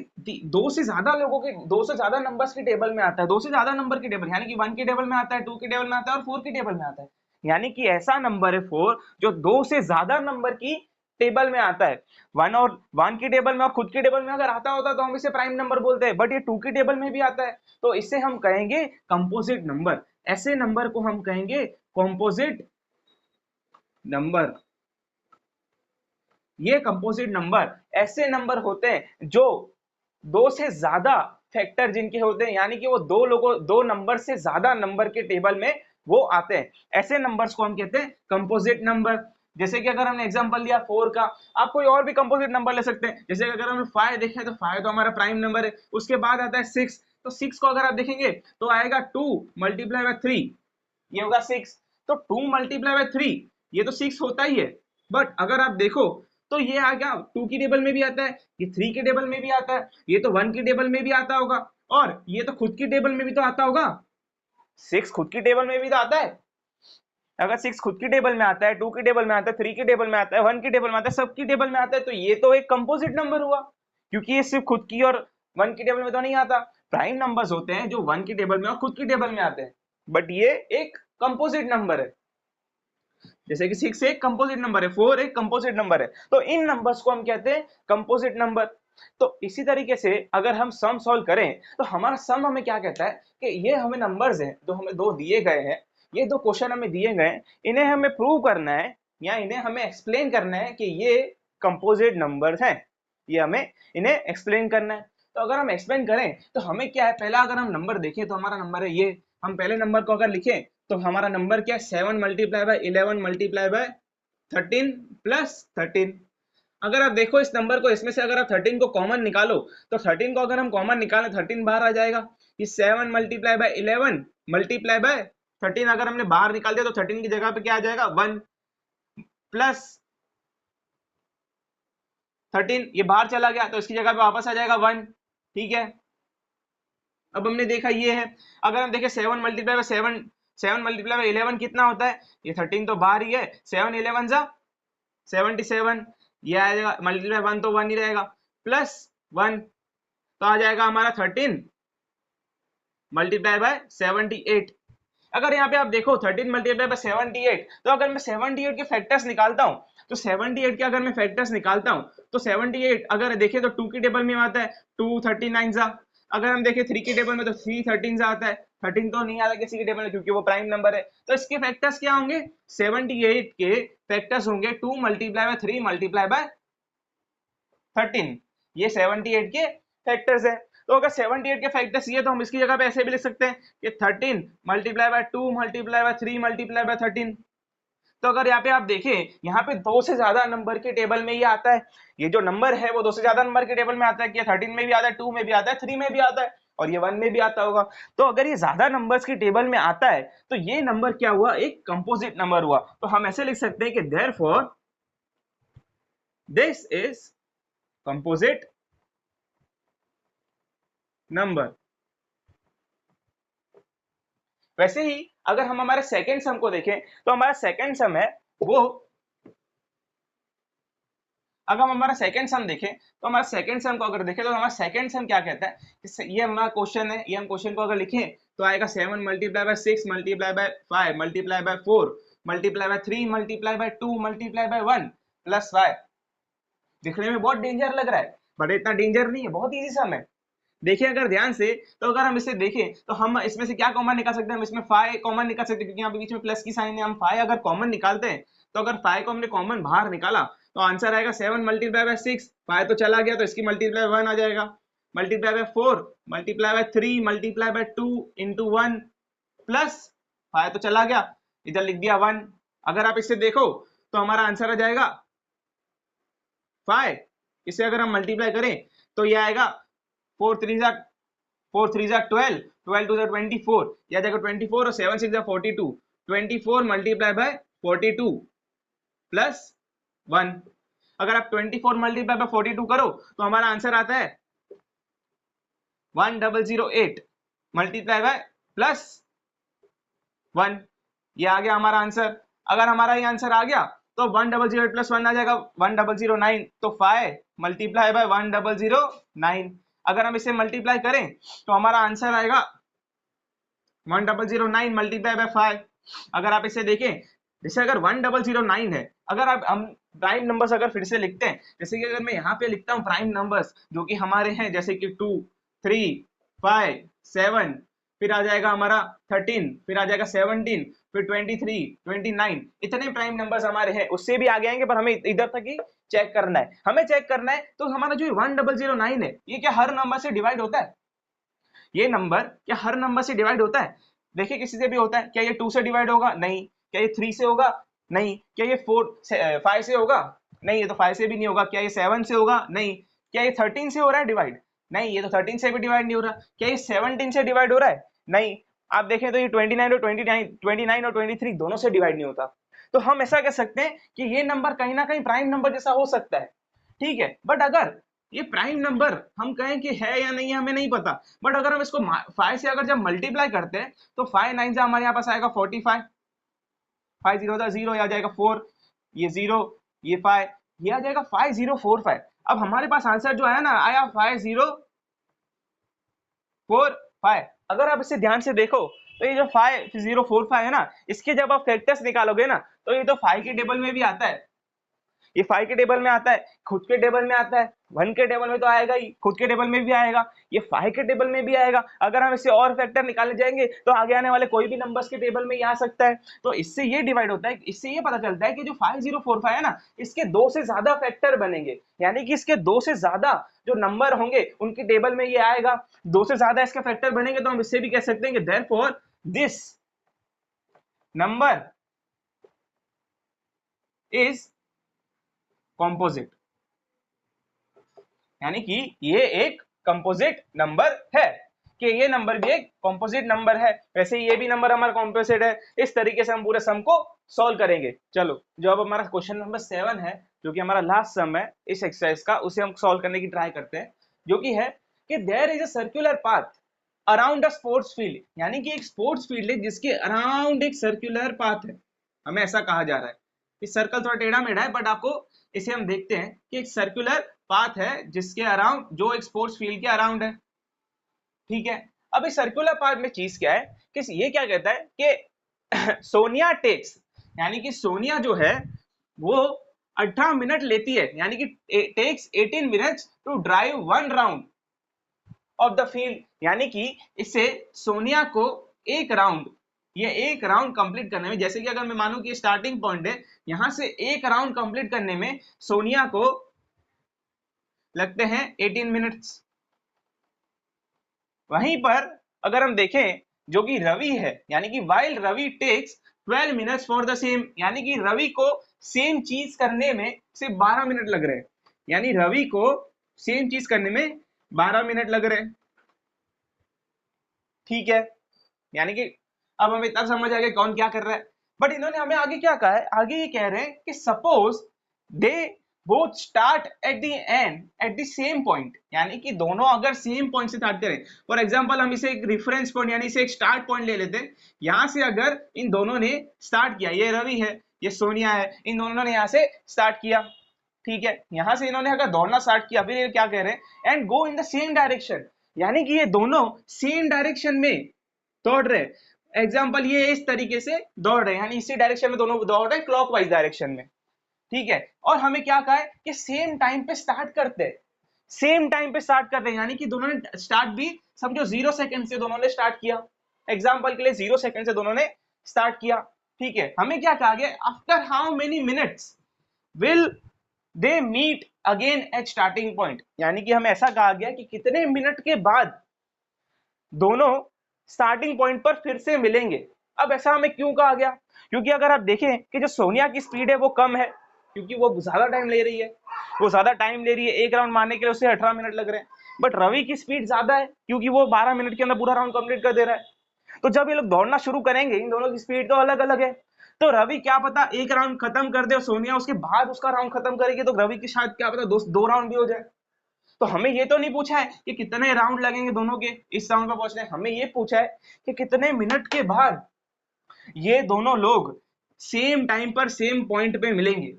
दो से ज्यादा लोगों के, दो से ज्यादा नंबर्स की टेबल में आता है, दो से ज्यादा नंबर की टेबल, यानी कि 1 की टेबल में आता है, 2 की टेबल में आता है और 4 की टेबल में आता है। यानी कि ऐसा नंबर है 4 जो दो से ज्यादा नंबर की टेबल में आता है। 1 की टेबल में और खुद की टेबल में अगर आता होता तो हम इसे प्राइम नंबर बोलते हैं, बट ये 2 की टेबल में भी आता है तो इसे हम कहेंगे कंपोजिट नंबर। ऐसे नंबर को हम कहेंगे कंपोजिट नंबर। ये कंपोजिट नंबर ऐसे नंबर होते हैं जो दो से ज्यादा फैक्टर जिनके होते हैं, यानी कि वो दो नंबर से ज्यादा नंबर के टेबल में वो आते हैं। ऐसे नंबर्स को हम कहते हैं कंपोजिट नंबर। जैसे कि अगर हमने एग्जांपल लिया 4 का, आप कोई और भी कंपोजिट नंबर ले सकते हैं। जैसे अगर हम 5 देखें तो 5 तो हमारा प्राइम नंबर है। उसके बाद आता है 6, तो 6 को अगर आप देखेंगे तो आएगा 2 मल्टीप्लाई बाय 3, ये होगा 6। तो 2 मल्टीप्लाई बाय 3 ये तो 6 होता ही है, बट अगर आप देखो तो ये आ गया 2 की टेबल में भी आता है, ये 3 की टेबल में भी आता है, ये तो 1 की टेबल में भी आता होगा, और ये तो खुद की टेबल में भी तो आता होगा। 6 खुद की टेबल में भी तो आता है। अगर 6 खुद की टेबल में आता है, 2 की टेबल में आता है, 3 की टेबल में आता है, 1 की टेबल में आता है, सबकी टेबल में आता है, तो ये तो एक कंपोजिट नंबर हुआ, क्योंकि ये सिर्फ खुद की और 1 की टेबल में तो नहीं आता। प्राइम नंबर्स होते हैं जो 1 की टेबल में और खुद की टेबल में आते हैं, बट ये एक कंपोजिट नंबर है। जैसे कि 6 एक कंपोजिट नंबर है, 4 एक कंपोजिट नंबर है, तो इन नंबर्स को हम कहते हैं कंपोजिट नंबर। तो इसी तरीके से अगर हम सम सॉल्व करें तो हमारा सम हमें क्या कहता है कि ये हमें नंबर्स हैं जो हमें दो दिए गए हैं, ये दो क्वेश्चन हमें दिए गए हैं, इन्हें हमें प्रूव करना है या इन्हें हमें एक्सप्लेन करना है कि ये कंपोजिट नंबर्स हैं, ये हमें इन्हें एक्सप्लेन करना है। तो अगर हम एक्सप्लेन करें तो हमें क्या है, पहला अगर हम नंबर देखें तो हमारा नंबर है ये, हम पहले नंबर को अगर लिखें तो हमारा नंबर क्या है 7 multiply by 11 multiply by 13 plus 13। अगर आप देखो इस नंबर को, इसमें से अगर आप 13 को कॉमन निकालो तो 13 को अगर हम कॉमन निकालें 13 बाहर आ जाएगा। ये 7 मल्टीप्लाई बाय 11 मल्टीप्लाई बाय 13 अगर हमने बाहर निकाल दिया तो 13 की जगह पे क्या आ जाएगा 1 प्लस 13, ये बाहर चला गया तो इसकी जगह पे वापस आ जाएगा 1, ठीक है। अब हमने देखा ये है, अगर हम देखें 7 मल्टीप्लाई बाय 7 मल्टीप्लाई बाय 11 कितना होता है, ये 13 तो बाहर ही है, 7 11 जा 77, ये आ जाएगा मल्टीप्लाई 1 तो 1 ही रहेगा, प्लस 1 तो आ जाएगा हमारा 13 मल्टीप्लाई बाय 78। अगर यहाँ पे आप देखो 13 मल्टीप्लाई बाय 78, तो अगर मैं 78 के फैक्टर्स निकालता हूँ, तो 78 के अगर मैं फैक्टर्स निकालता हूँ तो 78 अगर देखें तो 2 की टेबल में आता है 2 39 जा, अगर हम देखें 3 की टेबल में तो 3 13 जा आता है, 13 तो नहीं आता किसी की टेबल में क्योंकि वो प्राइम नंबर है। तो इसके फैक्टर्स क्या होंगे, 78 के फैक्टर्स होंगे 2 मल्टीप्लाई बाय 3 मल्टीप्लाई बाय 13, ये 78 के फैक्टर्स है। तो अगर 78 के फैक्टर्स ये, तो हम इसकी जगह पे ऐसे भी लिख सकते हैं कि 13 multiply by 2 multiply by 3 multiply by 13। तो अगर यहाँ पे आप देखें, यहाँ पे 2 से ज्यादा नंबर के टेबल में ये आता है, ये जो नंबर है वो 2 से ज्यादा नंबर के टेबल में आता है कि 13 में भी आता है, 2 में भी आता है, 3 में भी आता है और ये 1 में भी आता होगा। तो अगर ये ज्यादा नंबर्स की टेबल में आता है तो ये नंबर क्या हुआ, एक कंपोजिट नंबर हुआ। तो हम ऐसे लिख सकते हैं कि therefore this is composite number. वैसे ही अगर हम हमारे सेकेंड सम को देखें, तो हमारा सेकेंड सम है वो, अगर हम हमारा सेकेंड सम देखें तो हमारा सेकेंड सम को अगर देखें तो हमारा सेकेंड सम क्या कहता है, ये हमारा क्वेश्चन है, ये हम क्वेश्चन को अगर लिखें तो आएगा 7 multiply by 6 multiply by 5 multiply by 4 multiply by 3 multiply by 2 multiply by 1 plus 5। दिखने में बहुत डेंजर लग रहा है, बट इतना डेंजर नहीं है, बहुत इजी सम है। देखिए अगर ध्यान से, तो अगर हम इसे देखें तो हम इसमें से क्या कॉमन निकाल सकते हैं, हम इसमें 5 कॉमन निकाल सकते हैं क्योंकि यहाँ पे बीच में प्लस की साइन है। हम 5 अगर कॉमन निकालते हैं तो अगर 5 को हमने कॉमन बाहर निकाला तो आंसर आएगा 7 मल्टीप्लाई बाय 6, 5 तो चला गया तो इसकी मल्टीप्लाई 1 आ जाएगा, multiply by 4 multiply by 3 multiply by 2 into 1 plus 5 तो चला गया, इधर लिख दिया 1। अगर आप इसे देखो तो हमारा आंसर आ जाएगा 5, इसे अगर हम मल्टीप्लाई करें तो ये आएगा 4 3 जा 12, 12 2 जा 24, या जाएगा 24 और 7 6 जा 42, 24 मल्टीप्लाई बाय 42 प्लस 1। अगर आप 24 मल्टीप्लाई बाय 42 करो तो हमारा आंसर आता है 1008 मल्टीप्लाई बाय प्लस 1, ये आ गया हमारा आंसर। अगर हमारा ये आंसर आ गया तो 1008 प्लस 1 आ जाएगा 1009, तो 5 मल्टीप्लाई बाय 1009। अगर हम इसे मल्टीप्लाई करें तो हमारा आंसर आएगा 1009 मल्टीप्लाई बाय 5। अगर आप इसे देखें, जैसे अगर 1009 है, अगर आप हम प्राइम नंबर्स अगर फिर से लिखते हैं, जैसे कि अगर मैं यहाँ पे लिखता हूँ प्राइम नंबर्स जो कि हमारे हैं, जैसे कि 2 3 5 7, फिर आ जाएगा हमारा 13, फिर आ जाएगा 17, फिर 23 29, इतने प्राइम नंबर्स हमारे हैं, उससे भी आगे आएंगे पर हमें इधर तक ही चेक करना है। हमें चेक करना है तो हमारा जो 1009 है ये क्या हर नंबर से डिवाइड होता है, ये नंबर क्या हर नंबर से डिवाइड होता है? देखिए किसी से भी होता है, क्या ये 2 से डिवाइड होगा? नहीं। क्या ये 3 से होगा? नहीं। क्या ये 5 से होगा? नहीं, ये तो 5 से भी नहीं होगा। क्या ये 7 से होगा? नहीं। क्या ये 13 से हो रहा है डिवाइड? नहीं, ये तो 13 से भी डिवाइड नहीं हो रहा। क्या ये 17 से डिवाइड हो रहा है? नहीं। आप देखें तो ये 29 और 23 दोनों से डिवाइड नहीं होता। तो हम ऐसा कह सकते हैं कि ये नंबर कहीं ना कहीं प्राइम नंबर जैसा हो सकता है, ठीक है। बट अगर ये प्राइम नंबर हम कहें कि है या नहीं है हमें नहीं पता, बट अगर हम इसको 5 से अगर जब मल्टीप्लाई करते हैं तो 5 9 से हमारे यहाँ पास आएगा 45, 5 0 था 0, आ जाएगा 4, ये 0, ये 5, ये आ जाएगा 5045। अब हमारे पास आंसर जो है ना आया 5045। अगर आप इसे ध्यान से देखो तो ये जो 5045 है ना, इसके जब आप फैक्टर्स निकालोगे ना तो ये तो 5 के टेबल में भी आता है, ये 5 के टेबल में आता है, खुद के टेबल में आता है, 1 के टेबल में तो आएगा ही, खुद के टेबल में भी आएगा, ये 5 के टेबल में भी आएगा। अगर हम इससे और फैक्टर निकाले जाएंगे तो आगे आने वाले कोई भी नंबर्स के टेबल में ये आ सकता है। तो इससे ये डिवाइड होता है, इससे ये पता चलता है कि जो 5045 है ना, इसके 2 से ज्यादा फैक्टर बनेंगे, यानी कि इसके 2 से ज्यादा जो नंबर होंगे उनके टेबल में ये आएगा, 2 से ज्यादा इसके फैक्टर बनेंगे। तो हम इससे भी कह सकते हैं कि therefore this number is composite, यानी कि ये एक कंपोजिट नंबर है, कि ये नंबर भी एक कंपोजिट नंबर है। वैसे ये भी नंबर हमारा कंपोजिट है। इस तरीके से हम पूरे सम को सॉल्व करेंगे। चलो, जो अब हमारा क्वेश्चन नंबर 7 है, जो कि हमारा लास्ट सम है इस एक्सरसाइज का, उसे हम सॉल्व करने की ट्राई करते हैं, जो कि है कि there is a circular path around a sports field, यानी कि एक स्पोर्ट्स फील्ड है जिसके अराउंड एक सर्कुलर पाथ है, हमें ऐसा कहा जा रहा है। इस सर्कल थोड़ा टेढ़ा मेढ़ा है, बट आपको इसे हम देखते हैं कि एक सर्कुलर पाथ है जिसके अराउंड, जो एक स्पोर्ट्स फील्ड के अराउंड है, ठीक है। अब इस सर्कुलर पाथ में चीज क्या है कि ये क्या कहता है कि सोनिया टेक्स, यानी कि सोनिया जो है वो 18 मिनट लेती है, यानी कि takes 18 minutes to drive 1 round of the field, यानी कि इससे सोनिया को एक राउंड, ये एक राउंड कंप्लीट करने में, जैसे कि अगर मैं मानूं कि स्टार्टिंग पॉइंट है, यहां से एक राउंड कंप्लीट करने में सोनिया को लगते हैं 18 मिनट्स। वहीं पर अगर हम देखें जो कि रवि है, यानी कि while Ravi takes 12 minutes for the same, यानी कि रवि को सेम चीज करने में सिर्फ 12 मिनट लग रहे हैं, यानी रवि को सेम चीज करने में 12 मिनट लग रहे हैं, ठीक है। यानी कि अब हमें तब समझ आ गया कौन क्या कर रहा है। बट इन्होंने हमें आगे क्या कहा है, आगे ये कह रहे हैं कि suppose they both start at the end at the same point, यानी कि दोनों अगर सेम पॉइंट से स्टार्ट करें, फॉर एग्जांपल हम इसे एक रेफरेंस पॉइंट यानी इसे एक स्टार्ट पॉइंट ले लेते हैं, यहां से अगर इन दोनों ने स्टार्ट किया, ये रवि है ये सोनिया है, इन दोनों ने यहां से स्टार्ट किया, ठीक है, यहां से इन्होंने अगर दौड़ना स्टार्ट किया, फिर ये क्या कह रहे हैं, and go in the same direction, यानी कि ये दोनों सेम डायरेक्शन में दौड़ रहे हैं। एग्जाम्पल ये इस तरीके से दौड़ रहे हैं, यानी इसी डायरेक्शन में दोनों दौड़ रहे हैं, क्लॉकवाइज डायरेक्शन में, ठीक है। और हमें क्या कहा है कि सेम टाइम पे स्टार्ट करते हैं, सेम टाइम पे स्टार्ट करते हैं, यानी कि दोनों ने स्टार्ट भी समझो 0 सेकंड से दोनों ने स्टार्ट किया, एग्जाम्पल के लिए 0 सेकंड से दोनों ने स्टार्ट किया, ठीक है। हमें क्या कहा गया, after how many minutes will they meet again at starting point, यानी कि हमें ऐसा कहा गया कि कितने मिनट के बाद दोनों स्टार्टिंग पॉइंट पर फिर से मिलेंगे। अब ऐसा हमें क्यों कहा गया, क्योंकि अगर आप देखें कि जो सोनिया की स्पीड है वो कम है, क्योंकि वो ज्यादा टाइम ले रही है, वो ज्यादा टाइम ले रही है, एक राउंड मारने के लिए उसे 18 मिनट लग रहे हैं। बट रवि की स्पीड ज्यादा है, क्योंकि वो 12 मिनट के अंदर पूरा राउंड कंप्लीट कर दे रहा है। तो जब ये लोग दौड़ना शुरू करेंगे, इन दोनों की स्पीड तो अलग अलग है, तो रवि क्या पता एक राउंड खत्म कर दे और सोनिया उसके बाद उसका राउंड खत्म करेगी, तो रवि की शायद क्या पता दो राउंड भी हो जाए। तो हमें ये तो नहीं पूछा है कि कितने राउंड लगेंगे दोनों के इस राउंड पर पहुंचने, हमें ये पूछा है कि कितने मिनट के बाद ये दोनों लोग सेम टाइम पर सेम पॉइंट पे मिलेंगे।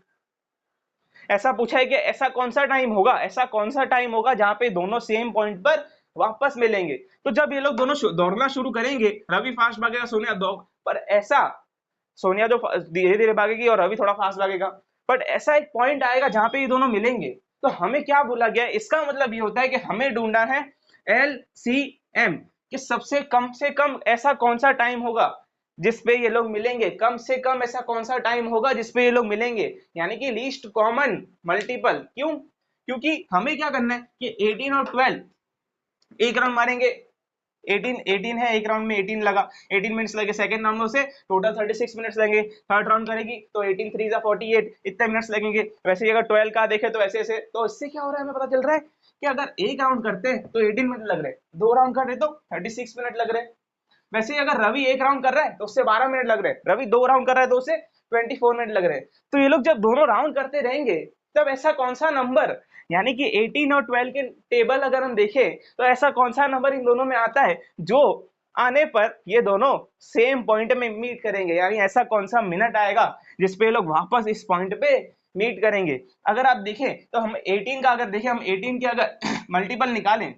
ऐसा पूछा है कि ऐसा कौन सा टाइम होगा, ऐसा कौन सा टाइम होगा जहां पे दोनों सेम पॉइंट पर वापस मिलेंगे। तो जब ये लोग दोनों दौड़ना शुरू करेंगे, रवि फास्ट भागेगा, सोनिया दौड़, पर ऐसा सोनिया जो धीरे धीरे भागेगी और रवि थोड़ा फास्ट भागेगा, बट ऐसा एक पॉइंट आएगा जहां पे ये दोनों मिलेंगे। तो हमें क्या बोला गया, इसका मतलब ये होता है कि हमें ढूंढना है LCM, कि सबसे कम से कम ऐसा कौन सा टाइम होगा जिसपे ये लोग मिलेंगे, कम से कम ऐसा कौन सा टाइम होगा जिसपे ये लोग मिलेंगे, यानी कि लीस्ट कॉमन मल्टीपल। क्यों, क्योंकि हमें क्या करना है कि 18 और 12 एक राउंड मारेंगे, 18 है, एक राउंड में 18 लगा, 18 मिनट्स लगे, सेकंड राउंड में उसे टोटल 36 मिनट्स लगेंगे, थर्ड राउंड करेगी तो 18 3 जा 48, इतने मिनट्स लगेंगे। वैसे ही अगर 12 का देखे तो ऐसे ऐसे, तो इससे क्या हो रहा है हमें पता चल रहा है कि अगर एक राउंड करते हैं तो 18 मिनट लग रहे हैं, दो राउंड कर रहे तो 36 मिनट लग रहे हैं। वैसे ही अगर रवि एक राउंड कर रहा है तो उससे 12 मिनट लग रहे हैं, रवि दो राउंड कर रहा है तो उससे 24 मिनट लग रहे हैं। तो ये लोग जब दोनों राउंड करते रहेंगे तब ऐसा कौन सा नंबर, यानी कि 18 और 12 के टेबल अगर हम देखें तो ऐसा कौन सा नंबर इन दोनों में आता है जो आने पर ये दोनों सेम पॉइंट में मीट करेंगे, यानी ऐसा कौन सा मिनट आएगा जिसपे लोग वापस इस पॉइंट पे मीट करेंगे। अगर आप देखें तो हम 18 का अगर देखें, हम 18 के अगर मल्टीपल निकालें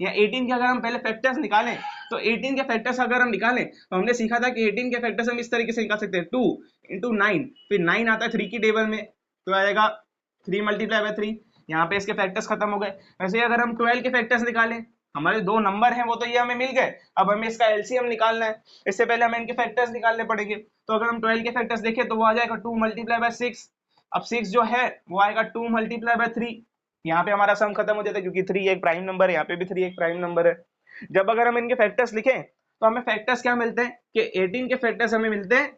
या 18 के अगर हम पहले फैक्टर्स निकालें, तो 18 के फैक्टर्स अगर हम निकालें तो हमने सीखा था कि 18 के फैक्टर्स हम इस तरीके से निकाल सकते हैं, 2 इंटू 9, फिर 9 आता है 3 की टेबल में तो आएगा 3 मल्टीप्लाई बाय 3, यहाँ पे इसके फैक्टर्स खत्म हो गए। वैसे अगर हम 12 के फैक्टर्स निकालें, हमारे दो नंबर हैं वो तो ये हमें मिल गए, अब हमें इसका एलसीएम निकालना है, इससे पहले हमें इनके फैक्टर्स निकालने पड़ेंगे। तो अगर हम 12 के फैक्टर्स देखें तो वो आ जाएगा 2 मल्टीप्लाई बाय 6, अब 6 जो है वो आएगा 2 मल्टीप्लाई बाय 3, यहाँ पे हमारा सम खत्म हो जाता है क्योंकि 3 एक प्राइम नंबर है, यहाँ पे भी 3 एक प्राइम नंबर है। जब अगर हम इनके फैक्टर्स लिखें तो हमें फैक्टर्स क्या मिलते हैं कि 18 के फैक्टर्स हमें मिलते हैं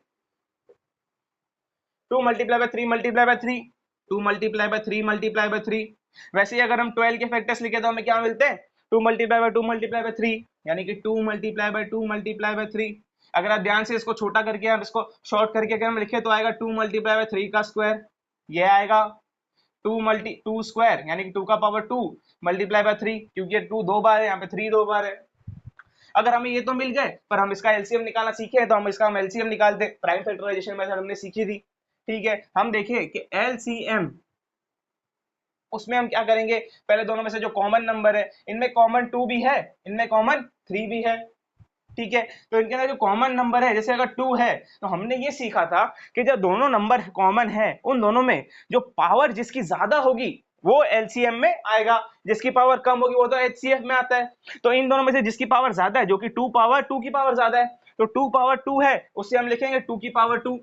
2 multiply by 3 multiply by 3, 2 multiply by 3 multiply by 3। वैसे ही अगर हम 12 के फैक्टर्स लिखे तो हमें क्या मिलते हैं 2 मल्टीप्लाई बाय 2 मल्टीप्लाई बाय 3, यानी कि 2 मल्टीप्लाई बाय 2 मल्टीप्लाई बाय 3। अगर आप ध्यान से इसको छोटा करके हम इसको शॉर्ट करके अगर हम लिखे तो आएगा 2 मल्टीप्लाई बाय 3 का स्क्वायर, ये आएगा 2 स्क्वायर यानी कि 2 का पावर 2 मल्टीप्लाई बाय 3, क्योंकि ये 2 दो बार है, यहाँ पे 3 दो बार है। अगर हमें ये तो मिल गए पर हम इसका एलसीएम निकालना सीखे हैं तो हम इसका एलसीएम निकालते, प्राइम फैक्टराइजेशन मेथड हमने सीखी थी, ठीक है, हम देखें कि LCM, उसमें हम क्या करेंगे, पहले दोनों में से जो कॉमन नंबर है, इनमें कॉमन 2 भी है, इनमें कॉमन 3 भी है, ठीक है। तो इनके अंदर जो कॉमन नंबर है, जैसे अगर 2 है तो हमने ये सीखा था कि जब दोनों नंबर कॉमन है, उन दोनों में जो पावर जिसकी ज्यादा होगी वो एलसीएम में आएगा, जिसकी पावर कम होगी वो तो एचसीएफ में आता है। तो इन दोनों में से जिसकी पावर ज्यादा है, जो कि 2 पावर 2 की पावर ज्यादा है, तो 2 पावर 2 है, उससे हम लिखेंगे 2 की पावर 2,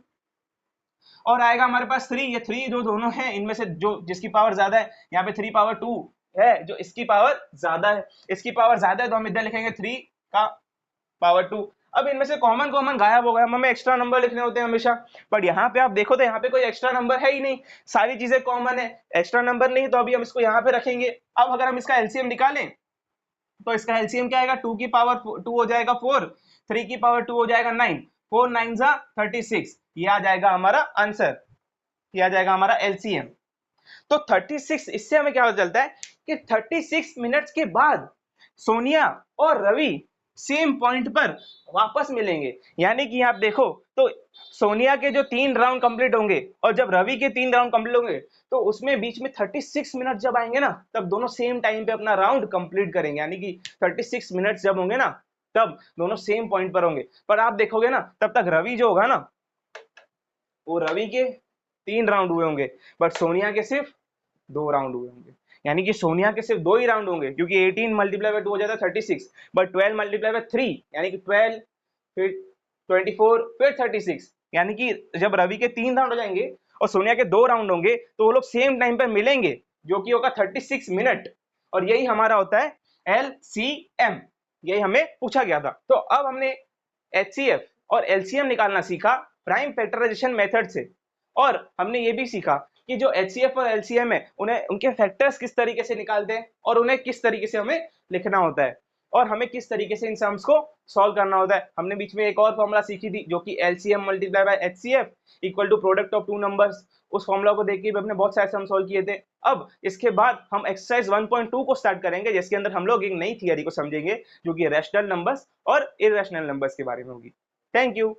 और आएगा हमारे पास 3, ये 3 जो दोनों हैं इनमें से जो जिसकी पावर ज्यादा है, यहाँ पे 3 पावर 2 है, जो इसकी पावर ज्यादा है, इसकी पावर ज्यादा है तो हम इधर लिखेंगे 3 का पावर 2। अब इनमें से कॉमन कॉमन गायब हो गया, हमें एक्स्ट्रा नंबर लिखने होते हैं हमेशा, बट यहाँ पे आप देखो तो यहाँ पे कोई एक्स्ट्रा नंबर है ही नहीं, सारी चीजें कॉमन है, एक्स्ट्रा नंबर नहीं, तो अभी हम इसको यहाँ पे रखेंगे। अब अगर हम इसका एलसीएम निकालें तो इसका एलसीएम क्या आएगा, 2 की पावर 2 हो जाएगा 4, 3 की पावर 2 हो जाएगा 9, 4 9 जा 36, ये आ जाएगा हमारा आंसर, ये आ जाएगा हमारा एलसीएम। तो 36, इससे हमें क्या पता चलता है कि 36 मिनट्स के बाद सोनिया और रवि सेम पॉइंट पर वापस मिलेंगे। यानी कि आप देखो तो सोनिया के जो 3 राउंड कंप्लीट होंगे और जब रवि के 3 राउंड कंप्लीट होंगे, तो उसमें बीच में 36 मिनट जब आएंगे ना, तब दोनों सेम टाइम पे अपना राउंड कंप्लीट करेंगे। यानी कि 36 मिनट्स जब होंगे ना, तब दोनों सेम पॉइंट पर होंगे। पर आप देखोगे ना, तब तक रवि जो होगा ना, वो रवि के 3 राउंड हुए होंगे, बट सोनिया के सिर्फ 2 राउंड हुए होंगे। यानी कि सोनिया के सिर्फ 2 ही राउंड होंगे, क्योंकि 18 मल्टीप्लाई बाय 2 हो जाता है 36, बट 12 मल्टीप्लाई बाय 3 यानी कि 12, फिर 24, फिर 36, यानी कि जब रवि के 3 राउंड हो जाएंगे और सोनिया के 2 राउंड होंगे, तो वो लोग सेम टाइम पे मिलेंगे, जो कि होगा 36 मिनट, और यही हमारा होता है LCM, यही हमें पूछा गया था। तो अब हमने HCF और LCM निकालना सीखा प्राइम फैक्टराइजेशन मेथड से, और हमने ये भी सीखा कि जो HCF और LCM है, उन्हें उनके फैक्टर्स किस तरीके से निकालते हैं और उन्हें किस तरीके से हमें लिखना होता है, और हमें किस तरीके से इन सम्स को सॉल्व करना होता है। हमने बीच में एक और फॉर्मूला सीखी थी, जो कि LCM multiply by HCF equal to product of 2 numbers. उस फॉर्मूला को देख के भी हमने बहुत सारे सम सॉल्व किए थे। अब इसके बाद हम एक्सरसाइज 1.2 को स्टार्ट करेंगे, जिसके अंदर हम लोग एक नई थियरी को समझेंगे, जो कि रैशनल नंबर्स और इररेशनल नंबर्स के बारे में होगी। Thank you.